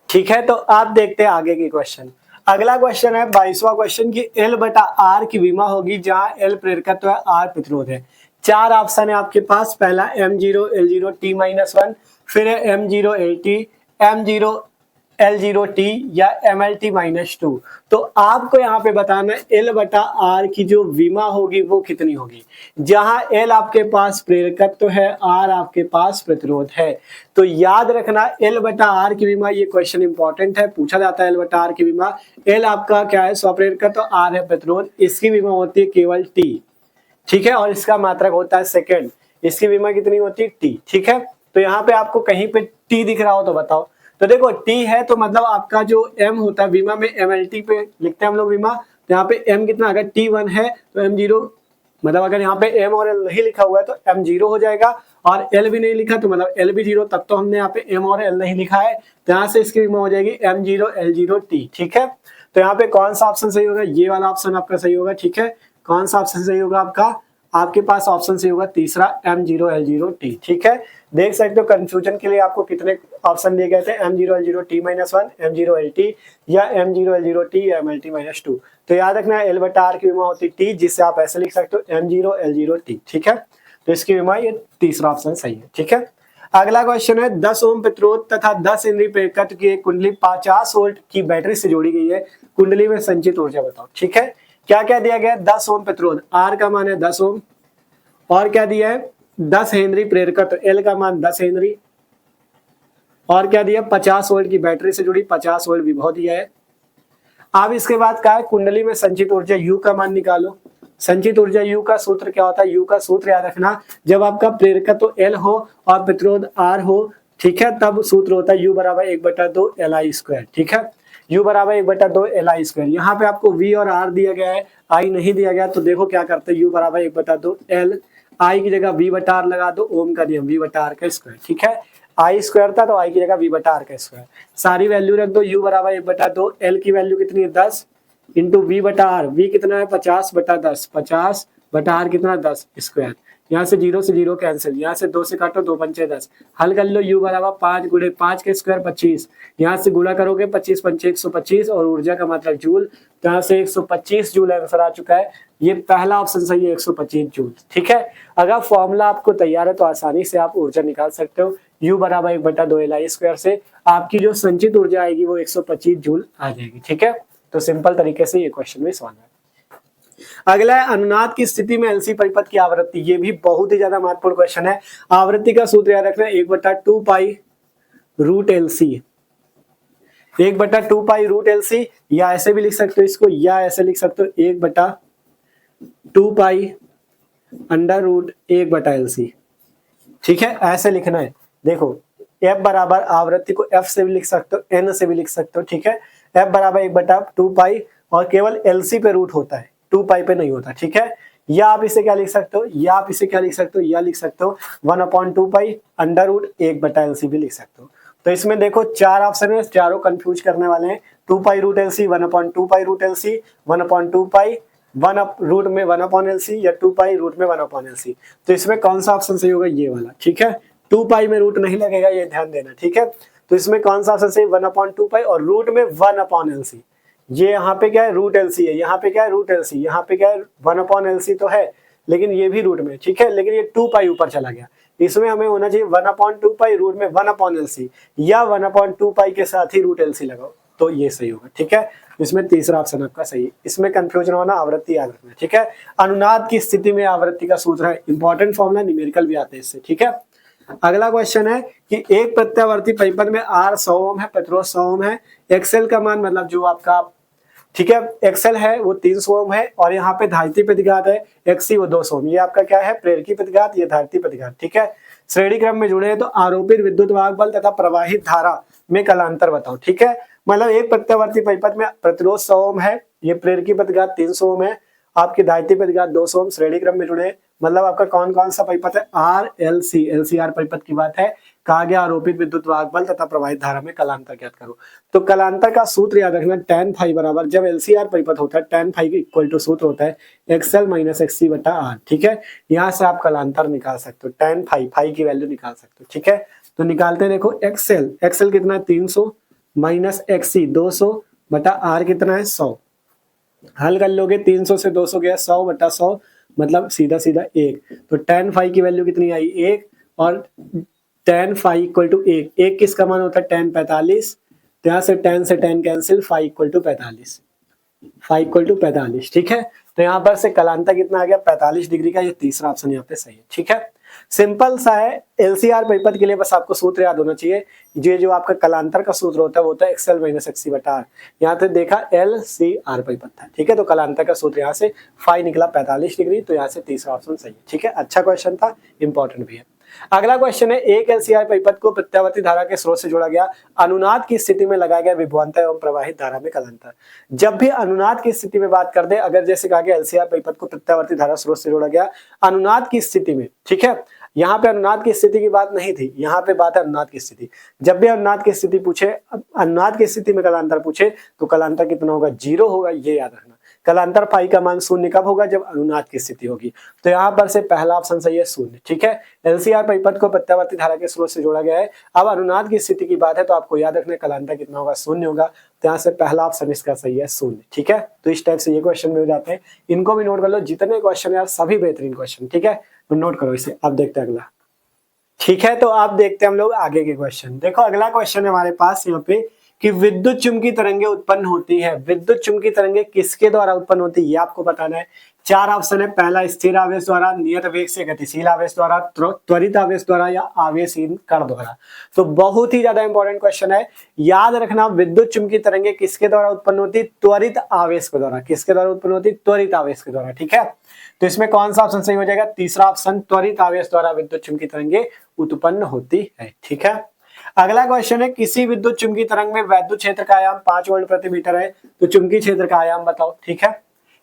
Speaker 1: ठीक है, तो आप देखते हैं आगे की क्वेश्चन। अगला क्वेश्चन है 22वां क्वेश्चन की L बटा R की विमा होगी जहां L प्रेरकत्व है, R प्रतिरोध है। 4 ऑप्शन है आपके पास, पहला M0 L0 T-1, फिर है M0 LT, M0 L0T या MLT-2। तो आपको यहाँ पे बताना है L बटा R की जो विमा होगी वो कितनी होगी, जहां L आपके पास प्रेरकत्व है, R आपके पास प्रतिरोध है। तो याद रखना L बटा R की विमा, ये क्वेश्चन इंपॉर्टेंट है, पूछा जाता है L बटा R की विमा। L आपका क्या है, स्वप्रेरकत्व, R है प्रतिरोध, इसकी विमा होती है केवल T। ठीक है, और इसका मात्रक होता है सेकेंड, इसकी विमा कितनी होती है, T। ठीक है, तो यहाँ पे आपको कहीं पे T दिख रहा हो तो बताओ। तो देखो T है तो मतलब आपका जो M होता है विमा में, MLT पे लिखते हैं हम लोग विमा, तो यहाँ पे M कितना, अगर T1 है तो M0, मतलब अगर यहाँ पे M और L नहीं लिखा हुआ है तो M0 हो जाएगा, और L भी नहीं लिखा तो मतलब L भी 0, तब तो हमने यहाँ पे M और L नहीं लिखा है, तो यहाँ से इसकी विमा हो जाएगी M0 L0T। ठीक है, तो यहाँ पे कौन सा ऑप्शन सही होगा, ये वाला ऑप्शन आपका सही होगा। ठीक है, कौन सा ऑप्शन सही होगा आपका, आपके पास ऑप्शन सही होगा तीसरा M0 L0T। ठीक है, देख सकते हो कंफ्यूजन के लिए आपको कितने ऑप्शन दिए गए थे, M0 L0T-1, M0 LT या M0 L0T या MLT-2। तो याद रखना L बटा R की विमा होती T, जिससे आप ऐसे लिख सकते हो M0 L0T। ठीक है, तो इसकी विमा ये तीसरा ऑप्शन सही है। ठीक है, अगला क्वेश्चन है 10 ओम प्रतिरोध तथा 10 हेनरी प्रेरकत्व की एक कुंडली 50 वोल्ट की बैटरी से जोड़ी गई है, कुंडली में संचित ऊर्जा बताओ। ठीक है, क्या क्या दिया गया है, 10 ओम प्रतिरोध, R का मान है 10 ओम, और क्या दिया है 10 हेनरी प्रेरकत्व, L का मान 10 हेनरी, और क्या दिया 50 वोल्ट की बैटरी से जुड़ी 50 वोल्ट विभव दिया है। अब इसके बाद क्या है, कुंडली में संचित ऊर्जा U का मान निकालो। संचित ऊर्जा U का सूत्र क्या होता है, U का सूत्र याद रखना, जब आपका प्रेरकत्व L हो और प्रतिरोध R हो, ठीक है, तब सूत्र होता है U बराबर 1/2 Li²। ठीक है, U बराबर 1/2 Li²। यहाँ पे आपको V और R दिया गया है, I नहीं दिया गया, तो देखो क्या करते हैं, U बराबर 1/2 L, I की जगह V बटा R लगा दो, ओम का नियम V बटा R का स्क्वायर। ठीक है, I स्क्वायर था तो I की जगह V बटा R का स्क्वायर, सारी वैल्यू रख दो। U बराबर 1/2, L की वैल्यू कितनी है 10, इंटू वी बटा आर, वी कितना है 50/10, 50/r कितना 10 स्क्वायर, यहाँ से 0 से 0 कैंसिल, यहाँ से 2 से काटो 2 पंचे 10, हल कर लो u बराबर 5 गुणे 5 के स्क्वायर 25, यहाँ से गुणा करोगे 25 पंचे 125 और ऊर्जा का मतलब जूल, तो यहाँ से 125 जूल आंसर आ चुका है। ये पहला ऑप्शन सही है 125 जूल। ठीक है, अगर फॉर्मूला आपको तैयार है तो आसानी से आप ऊर्जा निकाल सकते हो। u बराबर 1/2 Li² से आपकी जो संचित ऊर्जा आएगी वो 125 जूल आ जाएगी। ठीक है, तो सिंपल तरीके से ये क्वेश्चन भी सॉल्व है। अगला है अनुनाद की स्थिति में एलसी परिपथ की आवृत्ति, ये भी बहुत ही ज्यादा महत्वपूर्ण क्वेश्चन है। आवृत्ति का सूत्र याद रखना 1/2 pi root LC, 1/2 pi root LC, या ऐसे भी लिख सकते हो इसको, या ऐसे लिख सकते हो 1/2 पाई अंडर रूट 1/LC। ठीक है, ऐसे लिखना है। देखो f बराबर आवृत्ति को f से भी लिख सकते हो, n से भी लिख सकते हो। ठीक है, f बराबर 1/2 पाई और केवल LC पे रूट होता है, 2 पाई पे नहीं होता। ठीक है, या आप इसे क्या लिख सकते हो, या आप इसे क्या लिख सकते हो, या लिख सकते हो 1/2 पाई अंडर रूट 1/LC भी लिख सकते हो। तो इसमें देखो 4 ऑप्शन है, चारों कंफ्यूज करने वाले हैं। 2 pi root LC, 1/2 pi root LC, 1/2 pi 1 root में 1/LC, या 2 पाई रूट में 1/LC। तो इसमें कौन सा ऑप्शन सही होगा, ये वाला। ठीक है, 2 पाई में रूट नहीं लगेगा, ये ध्यान देना। ठीक है, तो इसमें कौन सा ऑप्शन सही, 1/2 पाई और रूट में 1/LC। ये यहाँ पे क्या है, रूट LC है, यहाँ पे क्या है, रूट LC, यहाँ पे क्या है, 1/LC तो है लेकिन ये भी रूट में। ठीक है, लेकिन ये 2 पाई ऊपर चला गया, इसमें हमें होना चाहिए 1/2 पाई रूट में 1/LC, या 1/2 पाई के साथ ही रूट LC लगाओ, तो ये सही होगा। ठीक है, इसमें तीसरा ऑप्शन आपका सही है। इसमें कंफ्यूजन होना, आवृत्ति याद रखना। ठीक है, अनुनाद की स्थिति में आवृत्ति का सूत्र है, इंपॉर्टेंट फॉर्मूला, न्यूमेरिकल भी आते हैं इससे। ठीक है, अगला क्वेश्चन है कि एक प्रत्यावर्ती परिपथ में R 100 ओम है, प्रतिरोध 100 ओम है, एक्सएल का मान मतलब जो आपका, ठीक है, एक्सएल है वो 300 ओम है, और यहाँ पे धारिती प्रतिघात है XC वो 200 ओम। ये आपका क्या है, प्रेरकी प्रतिघात, ये धारिती प्रतिघात। ठीक है, श्रेणी क्रम में जुड़े हैं तो आरोपित विद्युत वाहक बल तथा प्रवाहित धारा में कलांतर बताओ। ठीक है, मतलब एक प्रत्यावर्ती परिपथ में प्रतिरोध 100 ओम है, ये प्रेरकी प्रतिघात 300 ओम है, आपकी धारिती प्रतिघात 200 ओम, श्रेणी क्रम में जुड़े, मतलब आपका कौन कौन सा परिपथ है, RLC, LCR परिपथ की बात है। कहा गया आरोपित विद्युत वाहक बल तथा प्रवाहित धारा में कलांतर ज्ञात करो। तो कलांतर का सूत्र याद रखना, tan फाई बराबर, जब LCR परिपथ होता है tan फाई इक्वल टू सूत्र होता है XL - XC बटा R। ठीक है, यहाँ से आप कलांतर निकाल सकते हो, tan फाई की वैल्यू निकाल सकते हो। ठीक है, तो निकालते हैं। देखो XL कितना है 300 माइनस XC 200 बटा R कितना है 100, हल कर लोगे 300 से 200 गया 100/100, मतलब सीधा सीधा 1। तो tan फाई की वैल्यू कितनी आई 1, और tan फाई इक्वल टू 1, 1 किसका मान होता है tan 45, तो यहाँ से tan cancel, phi equal to 45, phi equal to 45। ठीक है, तो यहाँ पर से कलांतर कितना आ गया 45 डिग्री का, ये तीसरा ऑप्शन यहाँ पे सही है। ठीक है, सिंपल सा है। LCR परिपथ के लिए बस आपको सूत्र याद होना चाहिए, ये जो आपका कलांतर का सूत्र होता है वो होता है XL - XC बटा R। यहाँ पे देखा LCR परिपथ था। ठीक है, तो कलांतर का सूत्र यहाँ से फाई निकला 45 डिग्री, तो यहाँ से तीसरा ऑप्शन सही है। ठीक है, अच्छा क्वेश्चन था, इंपॉर्टेंट भी है। अगला क्वेश्चन है, एक LCR परिपथ को प्रत्यावर्ती धारा के स्रोत से जोड़ा गया, अनुनाद की स्थिति में लगाया गया विभवांतर एवं प्रवाहित धारा में कलांतर। जब भी अनुनाद की स्थिति में बात कर दे, अगर जैसे कहा गया LCR परिपथ को प्रत्यावर्ती धारा स्रोत से जोड़ा गया अनुनाद की स्थिति में, ठीक है, यहाँ पे अनुनाद की स्थिति की बात नहीं थी, यहाँ पे बात है अनुनाद की स्थिति। जब भी अनुनाद की स्थिति पूछे, अनुनाद की स्थिति में कलांतर पूछे, तो कलांतर कितना होगा, 0 होगा, ये याद रखना। कलांतर फाई का मान 0 कब होगा, जब अनुनाद की स्थिति होगी। तो यहाँ पर से पहला ऑप्शन सही है 0। ठीक है, LCR परिपथ को प्रत्यावर्ती धारा के स्रोत से जोड़ा गया है। अब अनुनाद की स्थिति की बात है तो आपको याद रखना कलांतर कितना होगा, 0 होगा। तो यहाँ से पहला ऑप्शन इसका सही है 0। ठीक है, तो इस टाइप से ये क्वेश्चन में हो जाते हैं, इनको भी नोट कर लो। जितने क्वेश्चन यार सभी बेहतरीन क्वेश्चन। ठीक है, तो नोट करो इसे। अब देखते हैं अगला। ठीक है, तो आप देखते हैं हम लोग आगे के क्वेश्चन। देखो अगला क्वेश्चन है हमारे पास यहाँ पे कि विद्युत चुम्बकीय तरंगे उत्पन्न होती है। विद्युत चुम्बकीय तरंगे किसके द्वारा उत्पन्न होती है, ये आपको बताना है। 4 ऑप्शन है, पहला स्थिर आवेश द्वारा, नियत वेग से गतिशील आवेश द्वारा, त्वरित आवेश द्वारा, या आवेशहीन कण द्वारा। तो बहुत ही ज्यादा इंपॉर्टेंट क्वेश्चन है, याद रखना। विद्युत चुम्बकीय तरंगे किसके द्वारा उत्पन्न होती है, त्वरित आवेश के द्वारा। किसके द्वारा उत्पन्न होती है, त्वरित आवेश के द्वारा। ठीक है, तो इसमें कौन सा ऑप्शन सही हो जाएगा, तीसरा ऑप्शन, त्वरित आवेश द्वारा विद्युत चुम्बकीय तरंगे उत्पन्न होती है। ठीक है, अगला क्वेश्चन है, किसी विद्युत चुम्बकीय तरंग में वैद्युत क्षेत्र का आयाम 5 वोल्ट प्रति मीटर है, तो चुम्बकीय क्षेत्र का आयाम बताओ। ठीक है,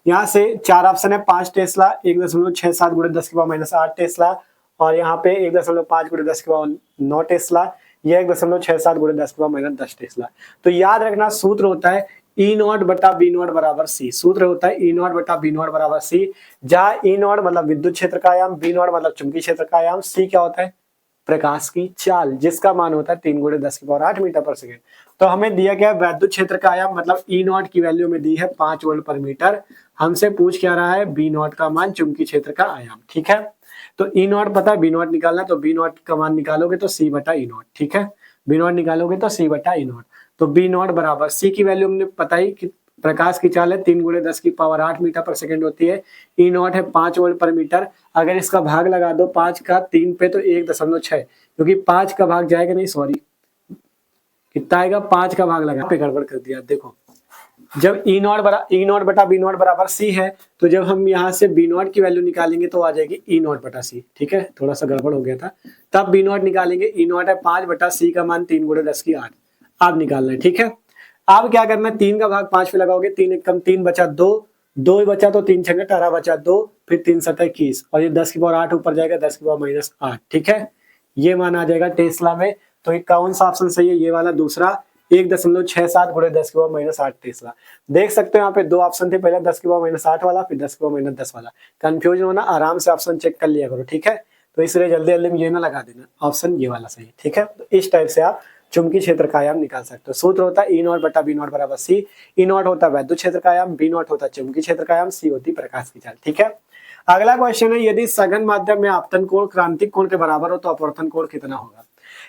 Speaker 1: यहाँ से 4 ऑप्शन है, 5 टेस्ला, 1.67 × 10⁻⁸ टेस्ला, और यहाँ पे 1.5 × 10⁻9 टेस्ला, यह 1.67 × 10⁻10 टेस्ला। तो याद रखना सूत्र होता है ई नॉट बटा बी नॉट बराबर सी। सूत्र होता है ई नॉट बटा बी नॉट बराबर सी, जहां ई नॉट मतलब विद्युत क्षेत्र का आयाम, बी नॉट मतलब चुंबकीय क्षेत्र का आयाम, सी क्या होता है प्रकाश की चाल, जिसका मान होता है 3 × 10⁸ मीटर पर सेकेंड। तो हमें दिया गया वैद्युत क्षेत्र का आयाम मतलब ई नॉट की वैल्यू में दी है 5 वोल्ट पर मीटर। हमसे पूछ क्या रहा है बी नॉट का मान, चुंबकीय क्षेत्र का आयाम। ठीक है, तो ई नॉट पता है, बी नॉट निकालना, तो बी नॉट का मान निकालोगे तो सी बटा ई नॉट। ठीक है, बी नॉट निकालोगे तो सी बटा ई नॉट। तो बी नॉट बराबर सी की वैल्यू हमने पता ही कि प्रकाश की चाल है 3 × 10⁸ मीटर पर सेकेंड होती है। ई नॉट है 5 वोल्ट पर मीटर। अगर इसका भाग लगा दो 5 का 3 पे तो 1.6, क्योंकि 5 का भाग जाएगा नहीं, सॉरी कितना आएगा 5 का भाग लगा पे गड़बड़ कर दिया। देखो जब ई नॉट बटा बी नॉट बराबर सी है, तो जब हम यहाँ से बी नॉट की वैल्यू निकालेंगे तो आ जाएगी ई नॉट बटा सी। ठीक है, थोड़ा सा गड़बड़ हो गया था, तब बी नॉट निकालेंगे। ई नॉट है 5 बटा सी का मान 3 × 10⁸ आप निकालना है। ठीक है, अब क्या करना है 3 का भाग 5 पे लगाओगे, 3 एकम 3 बचा 2, 2 बचा तो 3 छंगे 18 बचा 2, फिर 3 7 21 और ये 10⁸ ऊपर जाएगा 10⁻−8। ठीक है, ये मान आ जाएगा टेस्ला में। तो ये कौन सा ऑप्शन सही है, ये वाला दूसरा 1.67 × 10⁻8 टेस्ला। देख सकते हो यहाँ पे दो ऑप्शन थे, पहले 10⁻8 वाला, फिर 10⁻10 वाला। कंफ्यूजन होना, आराम से ऑप्शन चेक कर लिया करो। ठीक है, तो इसलिए जल्दी जल्दी में ये ना लगा देना, ऑप्शन ये वाला सही। ठीक है, तो इस टाइप से आप चुंबकीय क्षेत्र का आयाम निकाल सकते हो। सूत्र होता है ई नॉट बटा बी नॉट बराबर सी। ई नॉट होता है वैद्युत क्षेत्र का आयाम, बी नॉट होता है चुंबकीय क्षेत्र का आयाम, सी होती प्रकाश की चाल। ठीक है, अगला क्वेश्चन है यदि सघन माध्यम में आपतन कोण क्रांतिक कोण के बराबर हो तो अपवर्तन कोण कितना होगा।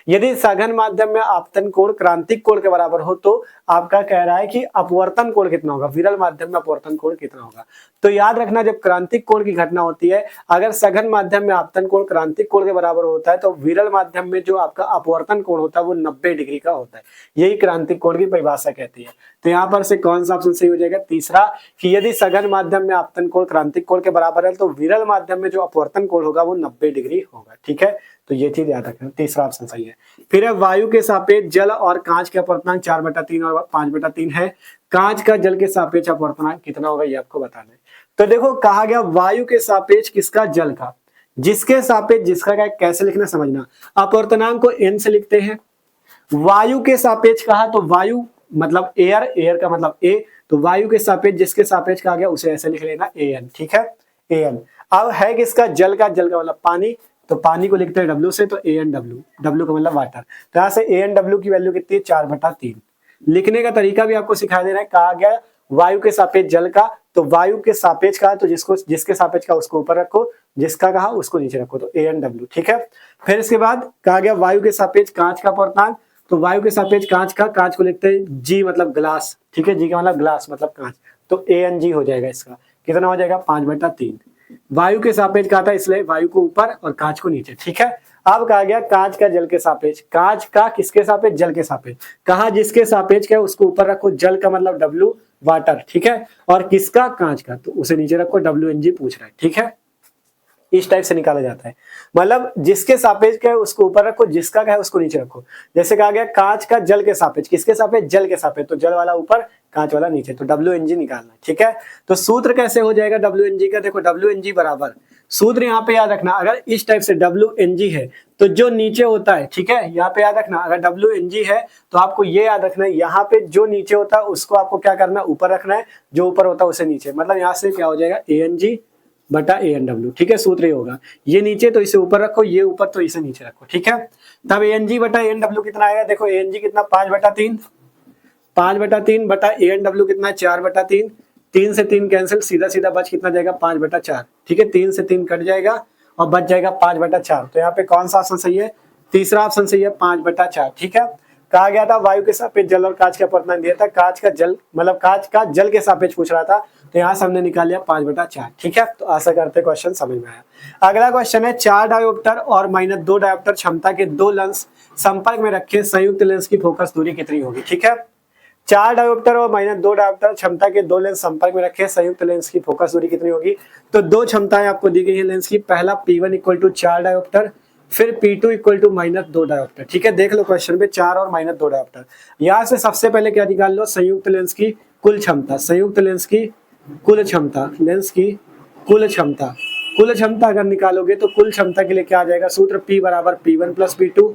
Speaker 1: यदि सघन माध्यम में आपतन कोण क्रांतिक कोण के बराबर हो तो आपका कह रहा है कि अपवर्तन कोण कितना होगा, विरल माध्यम में अपवर्तन कोण कितना होगा। तो याद रखना जब क्रांतिक कोण की घटना होती है, अगर सघन माध्यम में आपतन कोण क्रांतिक कोण के बराबर होता है तो विरल माध्यम में जो आपका अपवर्तन कोण होता है वो 90 डिग्री का होता है। यही क्रांतिक कोण की परिभाषा कहती है। तो यहाँ पर से कौन सा ऑप्शन सही हो जाएगा, तीसरा, कि यदि सघन माध्यम में आपतन कोण क्रांतिक कोण के बराबर है तो विरल माध्यम में जो अपवर्तन कोण होगा वो 90 डिग्री होगा। ठीक है, तो ये चीज याद रखना, तीसरा ऑप्शन सही है। फिर है वायु के सापेक्ष जल और कांच का अपवर्तनांक 4/3 और 5/3 है। कांच का जल के सापेक्ष अपवर्तनांक कितना होगा ये आपको बताना है। तो देखो कहा गया वायु के सापेक्ष किसका, जल का, जिसके सापेक्ष जिसका का कैसे लिखना समझना। अपवर्तनांक को n से लिखते हैं। वायु के सापेक्ष कहा तो वायु मतलब एयर, एयर का मतलब ए, तो वायु के सापेक्ष जिसके सापेक्ष कहा गया उसे ऐसे लिख लेना an। ठीक है, an। अब है किसका, जल का, जल का मतलब पानी, तो पानी को लिखते हैं W से, तो AnW, W का मतलब वाटर। तो यहाँ से AnW की वैल्यू कितनी है 4/3। लिखने का तरीका भी आपको सिखा दे रहा है। कहा गया वायु के सापेक्ष जल का, तो वायु के सापेक्ष कहा तो जिसको जिसके सापेक्ष का उसको ऊपर रखो, जिसका कहा उसको नीचे रखो, तो AnW। ठीक है, फिर इसके बाद कहा गया वायु के सापेक्ष कांच का अपवर्तनांक, तो वायु के सापेक्ष कांच का, कांच को लिखते हैं G मतलब ग्लास। ठीक है, G का मतलब ग्लास मतलब कांच, तो AnG हो जाएगा। इसका कितना हो जाएगा 5/3। वायु के सापेक्ष कहा था इसलिए वायु को ऊपर और कांच को नीचे। ठीक है, अब कहा गया कांच का जल के सापेक्ष, कांच का किसके सापेक्ष, जल के सापेक्ष। कहा जिसके सापेक्ष है उसको ऊपर रखो, जल का मतलब W वाटर। ठीक है, और किसका, कांच का, तो उसे नीचे रखो, WNG पूछ रहा है। ठीक है, इस टाइप से निकाला जाता है, मतलब जिसके सापेक्ष है उसको ऊपर रखो, जिसका है उसको नीचे रखो। जैसे कहा गया कांच का जल के सापेक्ष, किसके सापेक्ष, जल के सापेक्ष, तो जल वाला ऊपर कांच वाला नीचे, तो WNG निकालना। ठीक है, तो सूत्र कैसे हो जाएगा WNG का, देखो WNG बराबर, सूत्र यहाँ पे याद रखना, अगर इस टाइप से WNG है तो जो नीचे होता है, ठीक है, यहाँ पे याद रखना, अगर WNG है तो आपको ये याद रखना है, यहाँ पे जो नीचे होता है उसको आपको क्या करना है, ऊपर रखना है, जो ऊपर होता है उसे नीचे। मतलब यहाँ से क्या हो जाएगा ANG बटा AnW। ठीक है, सूत्र ये होगा, ये नीचे तो इसे ऊपर रखो, ये ऊपर तो इसे नीचे रखो। ठीक है, तब ANG बटा AnW कितना आएगा, देखो ANG कितना 5/3, 5/3 बटा AnW कितना 4/3, 3 से 3 कैंसिल, सीधा सीधा बच कितना जाएगा 5/4। ठीक है, 3 से 3 कट जाएगा और बच जाएगा 5/4। तो यहाँ पे कौन सा ऑप्शन सही है, तीसरा ऑप्शन सही है 5/4। ठीक है, कहा गया था वायु के सापेक्ष जल और कांच का अपवर्तनांक दिया था, कांच का जल मतलब कांच का जल के सापेक्ष पूछ रहा था, तो यहाँ से हमने निकाल लिया 5/4। ठीक है, तो आशा करते क्वेश्चन समझ में आया। अगला क्वेश्चन है 4 डायोप्टर और -2 डायोप्टर क्षमता के 2 लेंस संपर्क में रखे संयुक्त लेंस की फोकस दूरी कितनी होगी। ठीक है, 4 डायोप्टर और -2 डायोप्टर क्षमता के 2 लेंस संपर्क में रखे संयुक्त लेंस की फोकस दूरी कितनी होगी। तो दो क्षमताएं आपको दी गई है लेंस की, पहला P1 = 4 डायोप्टर, फिर P2 = -2 डायोप्टर। ठीक है, देख लो क्वेश्चन पे 4 और -2 डायोप्टर। यहाँ से सबसे पहले क्या निकाल लो, संयुक्त लेंस की कुल क्षमता, संयुक्त लेंस की कुल क्षमता, लेंस की कुल क्षमता, कुल क्षमता अगर निकालोगे तो कुल क्षमता के लिए क्या आ जाएगा सूत्र, P = P1 + P2,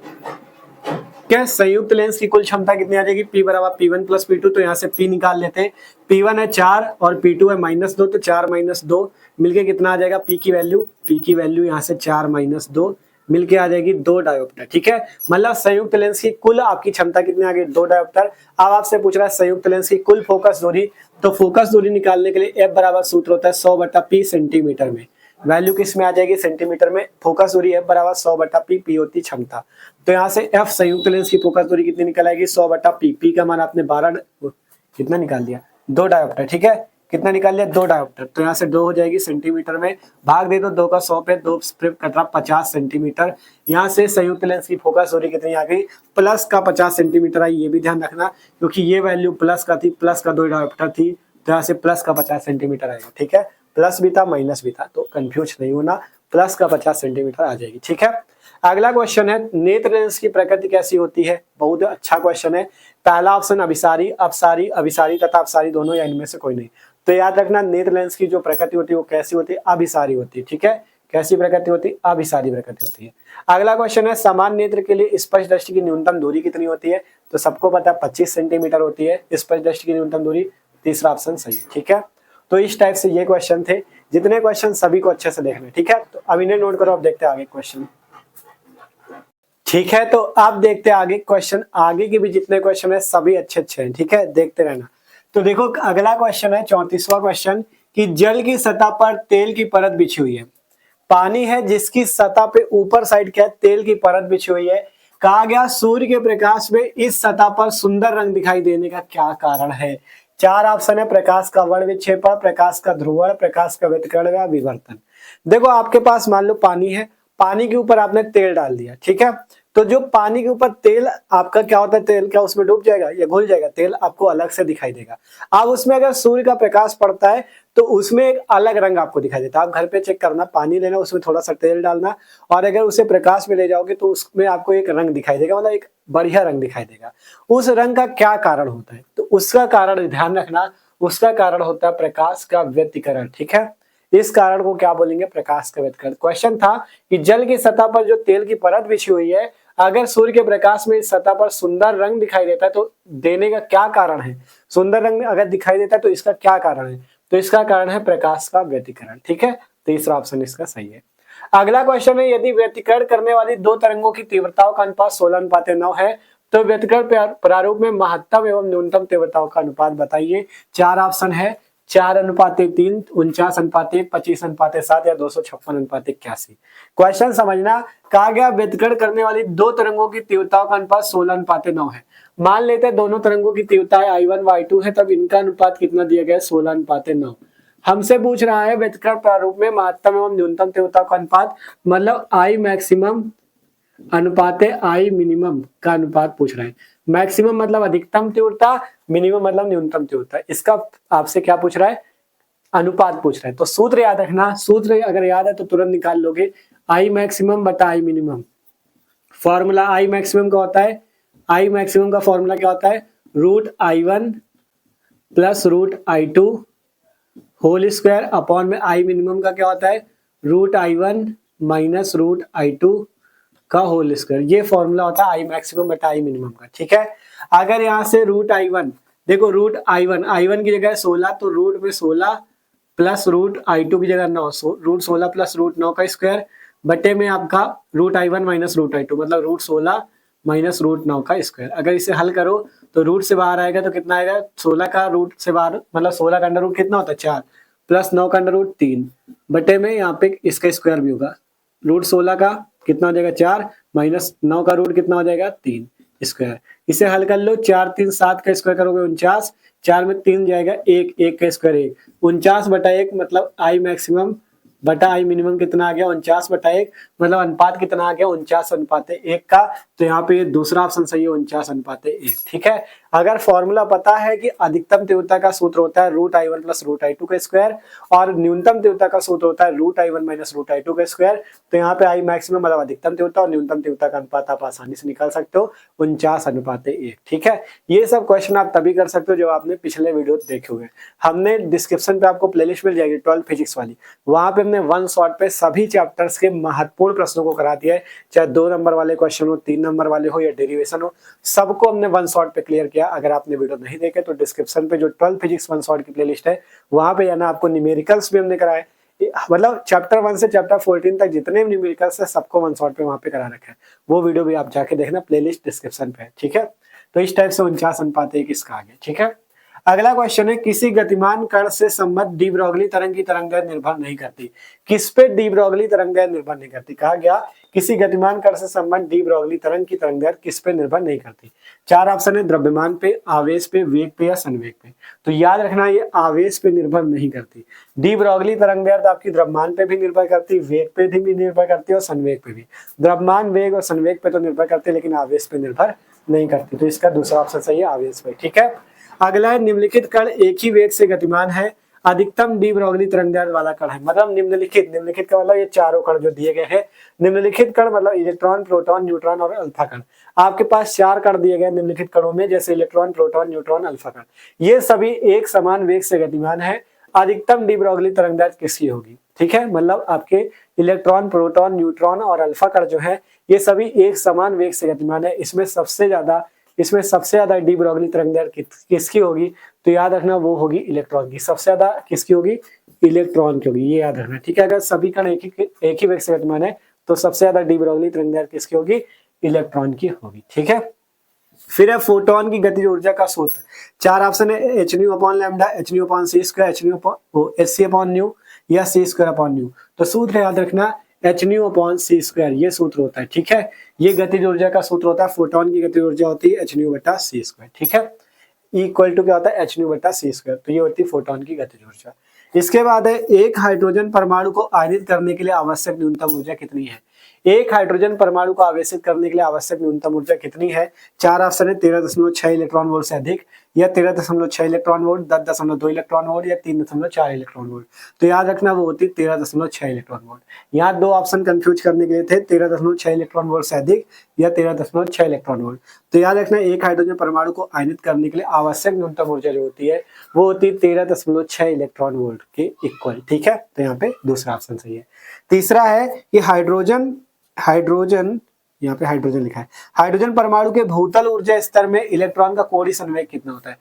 Speaker 1: ठीक है, संयुक्त लेंस की कुल क्षमता कितनी आ जाएगी, P बराबर P1 प्लस P2, तो यहाँ से P निकाल लेते हैं। P1 है 4 और P2 है -2, तो 4 - 2 मिलके कितना आ जाएगा, P की वैल्यू यहाँ से 4 - 2 मिलके आ जाएगी 2 डायोप्टर। ठीक है, मतलब संयुक्त लेंस की कुल आपकी क्षमता कितनी आ गई, 2 डायोप्टर। अब आपसे पूछ रहा है संयुक्त लेंस की कुल फोकस दूरी, तो फोकस दूरी निकालने के लिए F बराबर सूत्र होता है 100/P सेंटीमीटर में। वैल्यू किस में आ जाएगी, सेंटीमीटर में। फोकस दूरी F बराबर 100/P, P होती क्षमता। तो यहाँ से F संयुक्त लेंस की फोकस दूरी कितनी निकल आएगी, 100/P। P का मान आपने 12 कितना निकाल दिया, 2 डायोप्टर। ठीक है, कितना निकाल लिया, 2 डायोप्टर। तो यहाँ से 2 हो जाएगी सेंटीमीटर में, भाग दे दो 2 का 100 पे, 2 कट रहा 50 सेंटीमीटर। यहाँ से संयुक्त लेंस की फोकस दूरी कितनी आ गई, प्लस का 50 सेंटीमीटर आई। ये भी ध्यान रखना क्योंकि ये वैल्यू प्लस का थी, प्लस का 2 डायोप्टर थी, तो यहाँ से प्लस का 50 सेंटीमीटर आएगा। ठीक है, प्लस भी था माइनस भी था, तो कंफ्यूज नहीं होना, प्लस का 50 सेंटीमीटर आ जाएगी। ठीक है, अगला क्वेश्चन है नेत्र लेंस की प्रकृति कैसी होती है। बहुत अच्छा क्वेश्चन है। पहला ऑप्शन अभिसारी, अपसारी, अभिसारी तथा अपसारी दोनों या इनमें से कोई नहीं। तो याद रखना नेत्र लेंस की जो प्रकृति होती है वो कैसी होती है, अभिसारी होती है। ठीक है, कैसी प्रकृति होती है, अभिसारी प्रकृति होती है। अगला क्वेश्चन है समान नेत्र के लिए स्पष्ट दृष्टि की न्यूनतम दूरी कितनी होती है। तो सबको पता है 25 सेंटीमीटर होती है स्पष्ट दृष्टि की न्यूनतम दूरी। तीसरा ऑप्शन सही है। ठीक है, तो इस टाइप से ये क्वेश्चन थे। जितने क्वेश्चन सभी को अच्छे से देखना। ठीक है, तो अब इन्हें नोट करो, अब देखते हैं आगे क्वेश्चन। ठीक है, तो अब देखते हैं आगे क्वेश्चन। आगे के भी जितने क्वेश्चन है सभी अच्छे अच्छे हैं। ठीक है, देखते रहना। तो देखो अगला क्वेश्चन है 34वां क्वेश्चन कि जल की सतह पर तेल की परत बिछी हुई है। पानी है जिसकी सतह पे ऊपर साइड क्या है, तेल की परत बिछी हुई है। कहा गया सूर्य के प्रकाश में इस सतह पर सुंदर रंग दिखाई देने का क्या कारण है। 4 ऑप्शन है, प्रकाश का वर्ण विक्षेपण, प्रकाश का ध्रुवण, प्रकाश का व्यतिकरण या विवर्तन। देखो आपके पास मान लो पानी है, पानी के ऊपर आपने तेल डाल दिया। ठीक है, तो जो पानी के ऊपर तेल आपका क्या होता है, तेल क्या उसमें डूब जाएगा या घुल जाएगा, तेल आपको अलग से दिखाई देगा। अब उसमें अगर सूर्य का प्रकाश पड़ता है तो उसमें एक अलग रंग आपको दिखाई देता है। आप घर पे चेक करना, पानी लेना, उसमें थोड़ा सा तेल डालना और अगर उसे प्रकाश में ले जाओगे तो उसमें आपको एक रंग दिखाई देगा, मतलब एक बढ़िया रंग दिखाई देगा। उस रंग का क्या कारण होता है, तो उसका कारण ध्यान रखना, उसका कारण होता है प्रकाश का व्यतिकरण। ठीक है, इस कारण को क्या बोलेंगे, प्रकाश का व्यतिकरण। क्वेश्चन था कि जल की सतह पर जो तेल की परत बिछी हुई है, अगर सूर्य के प्रकाश में इस सतह पर सुंदर रंग दिखाई देता है तो देने का क्या कारण है। सुंदर रंग अगर दिखाई देता है तो इसका क्या कारण है, तो इसका कारण है प्रकाश का व्यतिकरण। ठीक है, तीसरा ऑप्शन इसका सही है। अगला क्वेश्चन है यदि व्यतिकरण करने वाली 2 तरंगों की तीव्रताओं का अनुपात 16:9 है तो व्यतिकरण प्रारूप में महत्तम एवं न्यूनतम तीव्रताओं का अनुपात बताइए। 4 ऑप्शन है, 4:3, 49:1, 25:7 या 256:81। क्वेश्चन समझना, कहा गया व्यतिकरण करने वाली 2 तरंगों की तीव्रताओं का अनुपात 16:9 है। मान लेते हैं दोनों तरंगों की तीव्रताएं I1 व I2 है, तब इनका अनुपात कितना दिया गया है, 16:9। हमसे पूछ रहा है व्यतिकरण प्रारूप में महत्तम एवं न्यूनतम तीव्रता का अनुपात, मतलब I मैक्सिमम अनुपात I मिनिमम का अनुपात पूछ रहे हैं। मैक्सिमम मतलब अधिकतम तीव्रता, मिनिमम मतलब न्यूनतम तीव्रता। इसका आपसे क्या पूछ रहा है, अनुपात पूछ रहा है। तो सूत्र याद रखना, सूत्र अगर याद है तो तुरंत निकाल लोगे, I मैक्सिमम बटा I minimum. Formula I maximum का होता है, I मैक्सिमम का फॉर्मूला क्या होता है, √I1 plus √I2 whole square upon में I मिनिमम का क्या होता है, √I1 माइनस √I2 का होल स्क्वायर। ये फॉर्मूला होता है I मैक्सिमम बटा I मिनिमम का। ठीक है, अगर यहाँ से √I1 देखो, √I1 की जगह 16 तो रूट में 16 प्लस √I2 की जगह 9, √16 प्लस √9 का स्क्वायर बटे में आपका √I1 माइनस √I2 मतलब √16 माइनस √9 का स्क्वायर। अगर इसे हल करो तो रूट से बाहर आएगा तो कितना आएगा, 16 का रूट से बाहर मतलब 16 का अंडर रूट कितना होता है 4 प्लस 9 का अंडर रूट 3 बटे में यहाँ पे इसका स्क्वायर भी होगा। √16 का कितना हो जाएगा 4 माइनस 9 का रूट कितना हो जाएगा 3 स्क्वायर। इसे हल कर लो, 4 3 7 का स्क्वायर करोगे 49, 4 में 3 जाएगा 1, 1 का स्क्वायर 1, 49/1 मतलब I मैक्सिमम बटा I मिनिमम कितना आ गया 49/1 मतलब अनुपात कितना आ गया 49:1 का। तो यहाँ पे दूसरा ऑप्शन सही है 49:1। ठीक है, अगर फॉर्मूला पता है कि अधिकतम तीव्रता का सूत्र होता है √I1 + √I2 का स्क्वायर और न्यूनतम तीव्रता का सूत्र होता है √I1 - √I2 का स्क्वायर, तो यहाँ पे I मैक्सिमम मतलब अधिकतम तीव्रता और न्यूनतम तीव्रता का अनुपात आप आसानी से निकाल सकते हो 49:1। ठीक है, ये सब क्वेश्चन आप तभी कर सकते हो जब आपने पिछले वीडियो देखे हुए। हमने डिस्क्रिप्शन पे आपको प्लेलिस्ट मिल जाएगी 12 फिजिक्स वाली, वहां पे हमने वन शॉट पे सभी चैप्टर्स के महत्वपूर्ण प्रश्नों को करा दिया है, चाहे 2 नंबर वाले क्वेश्चन हो, 3 नंबर वाले हो या डेरिवेशन हो, सबको हमने वन शॉट पे क्लियर किया। अगर आपने वीडियो नहीं देखे तो डिस्क्रिप्शन पे जो 12 फिजिक्स वन शॉट की प्लेलिस्ट है वहां पे जाना, आपको न्यूमेरिकल्स भी हमने कराए, मतलब चैप्टर 1 से चैप्टर 14 तक जितने भी न्यूमेरिकल्स है सबको वन शॉट पे वहां पे करा रखा है। वो वीडियो भी आप जाके देखना, प्लेलिस्ट डिस्क्रिप्शन पे है। ठीक है, तो इस टाइप से 49:1 इसका आगे। ठीक है, अगला क्वेश्चन है, किसी गतिमान कण से संबद्ध डी ब्रोगली तरंग की तरंगदैर्घ्य निर्भर नहीं करती। किस पे डी ब्रोगली तरंगदैर्घ्य निर्भर नहीं करती? कहा गया किसी गतिमान कण से संबद्ध डी ब्रोगली तरंग की तरंगदैर्घ्य किस पे निर्भर नहीं करती। 4 ऑप्शन है, द्रव्यमान पे, आवेश पे, वेग पे या संवेग पे। तो याद रखना ये आवेश पे निर्भर नहीं करती। डी ब्रोगली तरंगदैर्घ्य आपकी द्रव्यमान पे भी निर्भर करती, वेग पे भी निर्भर करती है और संवेग पे भी। द्रव्यमान, वेग और संवेग पे तो निर्भर करती है लेकिन आवेश पे निर्भर नहीं करती। तो इसका दूसरा ऑप्शन सही है, आवेश पे। ठीक है, अगला है, निम्नलिखित कण एक ही वेग से गतिमान है, अधिकतम डी ब्रोगली तरंगदैर्घ्य वाला कण है। मतलब निम्नलिखित का मतलब ये चारों कण जो दिए गए हैं, निम्नलिखित कण मतलब इलेक्ट्रॉन, प्रोटॉन, न्यूट्रॉन और अल्फा कण। आपके पास 4 कण दिए गए निम्नलिखित कणों में, जैसे इलेक्ट्रॉन, प्रोटॉन, न्यूट्रॉन, अल्फा कण, ये सभी एक समान वेग से गतिमान है। अधिकतम डी ब्रोगली तरंगदैर्घ्य किसकी होगी? ठीक है, मतलब आपके इलेक्ट्रॉन, प्रोटॉन, न्यूट्रॉन और अल्फा कण जो है ये सभी एक समान वेग से गतिमान है। इसमें सबसे ज्यादा डी ब्रोगली तरंगदैर्घ्य किसकी होगी? तो याद रखना वो होगी इलेक्ट्रॉन की। सबसे ज्यादा किसकी होगी? इलेक्ट्रॉन की होगी, ये याद रखना। ठीक है, अगर सभी कण एक ही वेग से गतिमान है तो सबसे ज्यादा डी ब्रोगली तरंगदैर्घ्य किसकी होगी? इलेक्ट्रॉन की होगी। ठीक है, फिर है फोटोन की गतिज ऊर्जा का सूत्र। 4 ऑप्शन है, hν/λ, hν/c², hc/ν या c²/ν। तो सूत्र याद रखना hν/c², ये सूत्र होता है। ठीक है, ये गतिज ऊर्जा का सूत्र होता है। फोटोन की गतिज ऊर्जा होती है hν/c²। ठीक है, इक्वल टू क्या होता है? hν/c²। तो ये होती है फोटोन की गतिज ऊर्जा। इसके बाद है, एक हाइड्रोजन परमाणु को आयनित करने के लिए आवश्यक न्यूनतम ऊर्जा कितनी है? एक हाइड्रोजन परमाणु को आवेशित करने के लिए आवश्यक न्यूनतम ऊर्जा कितनी है? 4 ऑप्शन है, 13.6 इलेक्ट्रॉन वोल्ट से अधिक, या 13.6 इलेक्ट्रॉन वोल्ट, 10.2 इलेक्ट्रॉन वोल्ट या 3.4 इलेक्ट्रॉन वोल्ट। तो याद रखना वो होती 13.6 इलेक्ट्रॉन वोल्ट। यहाँ 2 ऑप्शन कंफ्यूज करने के लिए थे, 13.6 इलेक्ट्रॉन वोल्ट से अधिक या 13.6 इलेक्ट्रॉन वोल्ट। तो याद रखना एक हाइड्रोजन परमाणु को आयनित करने के लिए आवश्यक न्यूनतम ऊर्जा जो होती है वो होती है 13.6 इलेक्ट्रॉन वोल्ट के इक्वल। ठीक है, तो यहाँ पे दूसरा ऑप्शन सही है। तीसरा है कि हाइड्रोजन यहाँ पे हाइड्रोजन लिखा है, हाइड्रोजन परमाणु के भूतल ऊर्जा स्तर में इलेक्ट्रॉन का कोणीय संवेग कितना होता है?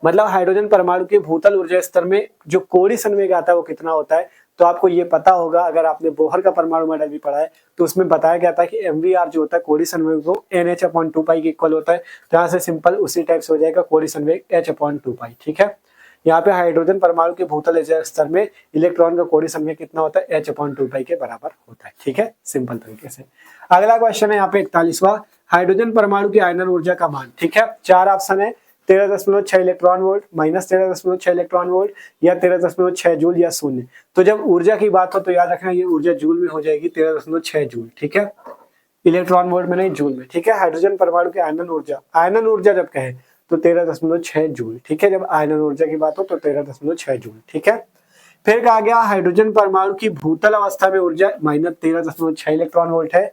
Speaker 1: मतलब हाइड्रोजन परमाणु के भूतल ऊर्जा स्तर में जो कोणीय संवेग आता है वो कितना होता है? तो आपको ये पता होगा, अगर आपने बोहर का परमाणु मॉडल भी पढ़ा है तो उसमें बताया गया था कि MVR जो होता है कोणीय संवेग वो NH/2π के इक्वल होता है। तो यहाँ से सिंपल उसी टाइप से हो जाएगा, कोणीय संवेग H/2π। ठीक है, यहाँ पे हाइड्रोजन परमाणु के भूतल ऊर्जा स्तर में इलेक्ट्रॉन का कोणीय संवेग कितना होता है? H/2π के बराबर होता है। ठीक है, सिंपल तरीके से। अगला क्वेश्चन है यहाँ पे 41वां, हाइड्रोजन परमाणु की आयनन ऊर्जा का मान। ठीक है, 4 ऑप्शन है, 13.6 इलेक्ट्रॉन वोल्ट, -13.6 इलेक्ट्रॉन वोल्ट या 13.6 जूल या 0। तो जब ऊर्जा की बात हो तो याद रखना ये ऊर्जा जूल में हो जाएगी, 13.6 जूल। ठीक है, इलेक्ट्रॉन वोल्ट में नहीं, जूल में। ठीक है, हाइड्रोजन परमाणु की आयनन ऊर्जा जब कहे तो 13.6 जूल। ठीक है, जब आयनन ऊर्जा की बात हो तो 13.6 जूल। ठीक है, फिर कहा गया हाइड्रोजन परमाणु की भूतल अवस्था में ऊर्जा -13.6 इलेक्ट्रॉन वोल्ट है।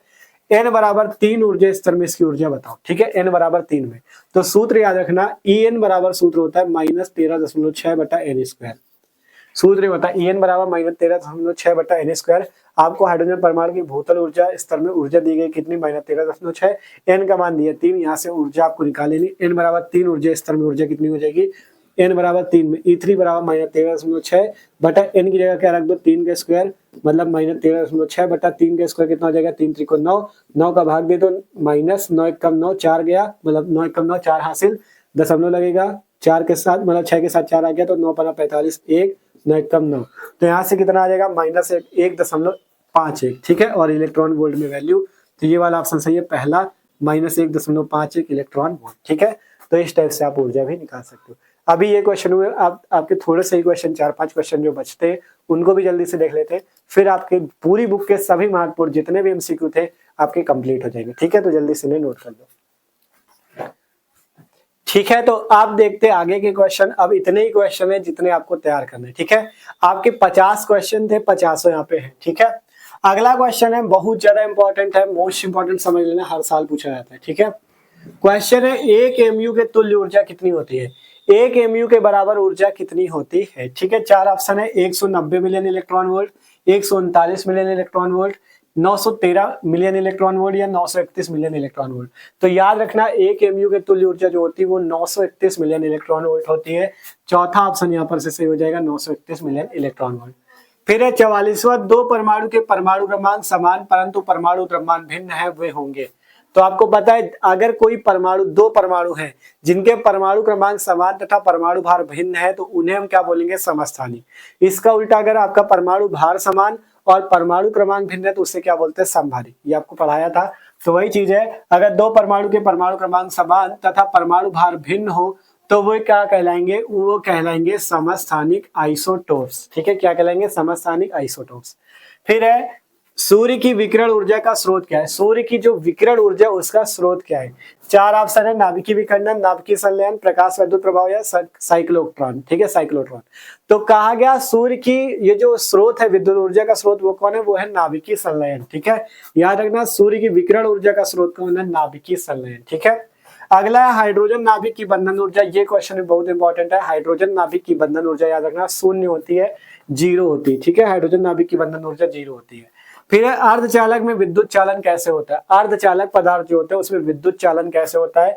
Speaker 1: n बराबर 3 ऊर्जा स्तर में इसकी ऊर्जा बताओ। ठीक है, n बराबर 3 में, तो सूत्र याद रखना En बराबर सूत्र होता है -13.6/n²। सूत्र होता है En बराबर -13.6/n²। आपको हाइड्रोजन परमाणु की भूतल ऊर्जा स्तर में ऊर्जा दी गई कितनी? -13.6। n का मान दिया 3, यहाँ से ऊर्जा आपको निकाल लेनी। n बराबर 3 ऊर्जा स्तर में ऊर्जा कितनी हो जाएगी? n बराबर 3 में E3 बराबर -13.6/n की जगह क्या रख दो? 3 का स्क्वायर, मतलब -13.6/3 का स्क्वायर कितना हो जाएगा? 3 त्रिकोण 9, 9 का भाग दे दो, -9 एकम 9, 4 गया, मतलब 9 एकम 9, 4 हासिल, दशमलव लगेगा 4 के साथ, मतलब 6 के साथ 4 आ गया तो 9 × 45, 1, 9 एकम 9। तो यहाँ से कितना आ जाएगा? -1.51। ठीक है, और इलेक्ट्रॉन वोल्ट में वैल्यू, तो ये वाला ऑप्शन सही है पहला, -1.51 इलेक्ट्रॉन वोल्ट। ठीक है, तो इस टाइप से आप ऊर्जा भी निकाल सकते हो। अभी ये क्वेश्चन हुए, आपके थोड़े से ही क्वेश्चन, 4-5 क्वेश्चन जो बचते हैं उनको भी जल्दी से देख लेते हैं, फिर आपके पूरी बुक के सभी महत्वपूर्ण जितने भी MCQ थे आपके कंप्लीट हो जाएंगे। ठीक है, तो जल्दी से नोट कर लो। ठीक है, तो आप देखते हैं आगे के क्वेश्चन। अब इतने ही क्वेश्चन है जितने आपको तैयार करने हैं, ठीक है। आपके 50 क्वेश्चन थे, 50 यहाँ पे है, ठीक है। अगला क्वेश्चन है बहुत ज्यादा इंपॉर्टेंट है, मोस्ट इंपॉर्टेंट समझ लेना, हर साल पूछा जाता है, ठीक है। क्वेश्चन है एक एमयू के तुल्य ऊर्जा कितनी होती है, एक एमयू के बराबर ऊर्जा कितनी होती है, ठीक है। चार ऑप्शन है, 190 million electron volt, 139 million electron volt, 913 million electron volt या 931 मिलियन इलेक्ट्रॉन वोल्ट। तो याद रखना एक एमयू के तुल्य ऊर्जा जो होती है वो 931 मिलियन इलेक्ट्रॉन वोल्ट होती है। चौथा ऑप्शन यहाँ पर से सही हो जाएगा, 931 मिलियन इलेक्ट्रॉन वोल्ट। फिर है 44वां, दो परमाणु के परमाणु क्रमांक समान परंतु परमाणु द्रव्यमान भिन्न है, वे होंगे। तो आपको पता है अगर कोई परमाणु, दो परमाणु हैं जिनके परमाणु क्रमांक समान तथा परमाणु भार भिन्न है तो उन्हें हम क्या बोलेंगे, समस्थानिक। इसका उल्टा अगर आपका परमाणु भार समान और परमाणु क्रमांक भिन्न है तो उसे क्या बोलते हैं, समभारी। ये आपको पढ़ाया था। तो वही चीज है, अगर दो परमाणु के परमाणु क्रमांक समान तथा परमाणु भार भिन्न हो तो वो क्या कहलाएंगे, वो कहलाएंगे समस्थानिक आइसोटोप्स, ठीक है। क्या कहलाएंगे, समस्थानिक आइसोटोप्स। फिर है सूर्य की विकिरण ऊर्जा का स्रोत क्या है, सूर्य की जो विकिरण ऊर्जा उसका स्रोत क्या है। चार ऑप्शन है, नाभिकीय विखंडन, नाभिकीय संलयन, प्रकाश विद्युत प्रभाव या साइक्लोट्रॉन, ठीक है, साइक्लोट्रॉन। तो कहा गया सूर्य की ये जो स्रोत है विद्युत ऊर्जा का स्रोत वो कौन है, वो है नाभिकीय संलयन, ठीक है। याद रखना सूर्य की विकिरण ऊर्जा का स्रोत कौन है, नाभिकीय संलयन, ठीक है। अगला है हाइड्रोजन नाभिक की बंधन ऊर्जा, ये क्वेश्चन भी बहुत इंपॉर्टेंट है। हाइड्रोजन नाभिक की बंधन ऊर्जा याद रखना शून्य होती है, जीरो होती है, ठीक है। हाइड्रोजन नाभिक की बंधन ऊर्जा जीरो होती है। फिर है अर्धचालक में विद्युत चालन कैसे होता है, अर्धचालक पदार्थ जो होता है उसमें विद्युत चालन कैसे होता है,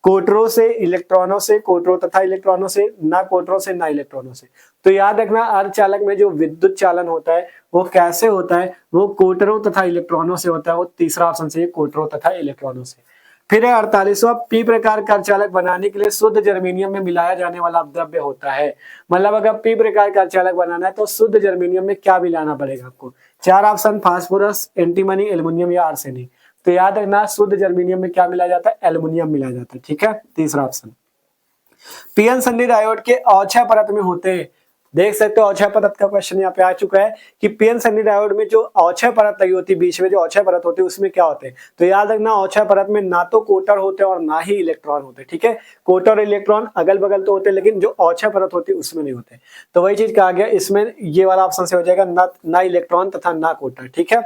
Speaker 1: कोटरों से, इलेक्ट्रॉनों से, कोटरों तथा इलेक्ट्रॉनों से, ना कोटरों से ना इलेक्ट्रॉनों से। तो याद रखना अर्धचालक में जो विद्युत चालन होता है वो कैसे होता है, वो कोटरों तथा इलेक्ट्रॉनों से होता है। वो तीसरा ऑप्शन से, कोटरों तथा इलेक्ट्रॉनों से। फिर है 48वां, पी प्रकार का अर्धचालक बनाने के लिए शुद्ध जर्मेनियम में मिलाया जाने वाला द्रव्य होता है। मतलब अगर पी प्रकार का अर्धचालक बनाना है तो शुद्ध जर्मेनियम में क्या मिलाना पड़ेगा आपको। चार ऑप्शन, फास्फोरस, एंटीमनी, एल्युमिनियम या आर्सेनिक। तो याद रखना शुद्ध जर्मेनियम में क्या मिलाया जाता है, एल्युमिनियम मिलाया जाता है, ठीक है। तीसरा ऑप्शन। पीएन संधि डायोड के अक्षय परत में होते हैं, देख सकते हो अक्षय परत का क्वेश्चन यहाँ पे आ चुका है कि पीएन संधि डायोड में जो अक्षय परत लगी होती है, बीच में जो अक्षय परत होती है उसमें क्या होते हैं। तो याद रखना अक्षय परत में ना तो कोटर होते हैं और ना ही इलेक्ट्रॉन होते हैं, ठीक है। कोटर और इलेक्ट्रॉन अगल बगल तो होते हैं लेकिन जो अक्षय परत होती है उसमें नहीं होते। तो वही चीज कहा गया, इसमें ये वाला ऑप्शन से हो जाएगा, ना इलेक्ट्रॉन तथा ना कोटर, ठीक है।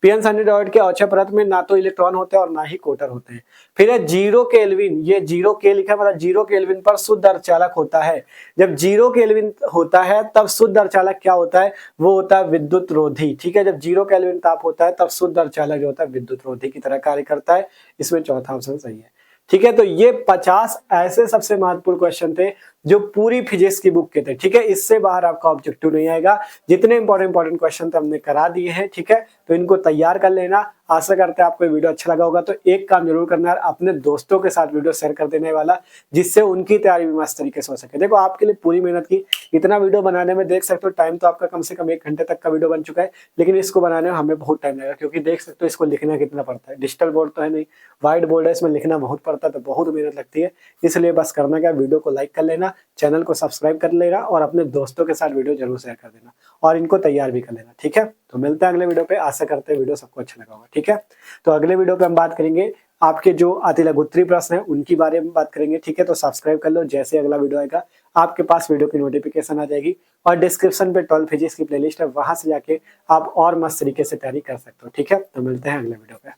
Speaker 1: पीएन संधि डायोड के अक्षय परत में ना तो इलेक्ट्रॉन होते हैं और ना ही कोटर होते हैं। फिर है जीरो केल्विन, ये जीरो के लिखा मतलब जीरो केल्विन पर शुद्ध अर्धचालक होता है। जब जीरो केल्विन होता है तब शुद्ध अर्धचालक क्या होता है, वो होता है विद्युत रोधी, ठीक है। जब जीरो केल्विन ताप होता है तब शुद्ध अर्धचालक जो होता है विद्युत रोधी की तरह कार्य करता है। इसमें चौथा ऑप्शन सही है, ठीक है। तो ये 50 ऐसे सबसे महत्वपूर्ण क्वेश्चन थे जो पूरी फिजिक्स की बुक के थे, ठीक है। इससे बाहर आपका ऑब्जेक्टिव नहीं आएगा। जितने इंपॉर्टेंट क्वेश्चन थे हमने करा दिए हैं, ठीक है। तो इनको तैयार कर लेना। आशा करते हैं आपको वीडियो अच्छा लगा होगा। तो एक काम जरूर करना है, अपने दोस्तों के साथ वीडियो शेयर कर देने वाला, जिससे उनकी तैयारी भी मस्त तरीके से हो सके। देखो आपके लिए पूरी मेहनत की, इतना वीडियो बनाने में देख सकते हो टाइम तो आपका कम से कम 1 घंटे तक का वीडियो बन चुका है, लेकिन इसको बनाने में हमें बहुत टाइम लगेगा क्योंकि देख सकते हो इसको लिखना कितना पड़ता है। डिजिटल बोर्ड तो है नहीं, व्हाइट बोर्ड है, इसमें लिखना बहुत पड़ता है, तो बहुत मेहनत लगती है। इसलिए बस करना क्या, वीडियो को लाइक कर लेना, चैनल को सब्सक्राइब कर लेना और अपने दोस्तों के साथ वीडियो जरूर शेयर कर देना और इनको तैयार भी कर लेना, ठीक है। तो मिलते हैं अगले वीडियो पे। आशा करते हैं वीडियो सबको अच्छा लगा होगा, ठीक है। तो अगले वीडियो पे हम बात करेंगे आपके जो अतिलघुत्री प्रश्न है उनकी बारे में बात करेंगे, ठीक है। तो सब्सक्राइब कर लो, जैसे अगला वीडियो आएगा आपके पास वीडियो की नोटिफिकेशन आ जाएगी और डिस्क्रिप्शन पे 12 फिजिक्स की प्लेलिस्ट है, वहां से जाके आप और मस्त तरीके से तैयारी कर सकते हो, ठीक है। तो मिलते हैं अगले वीडियो पे।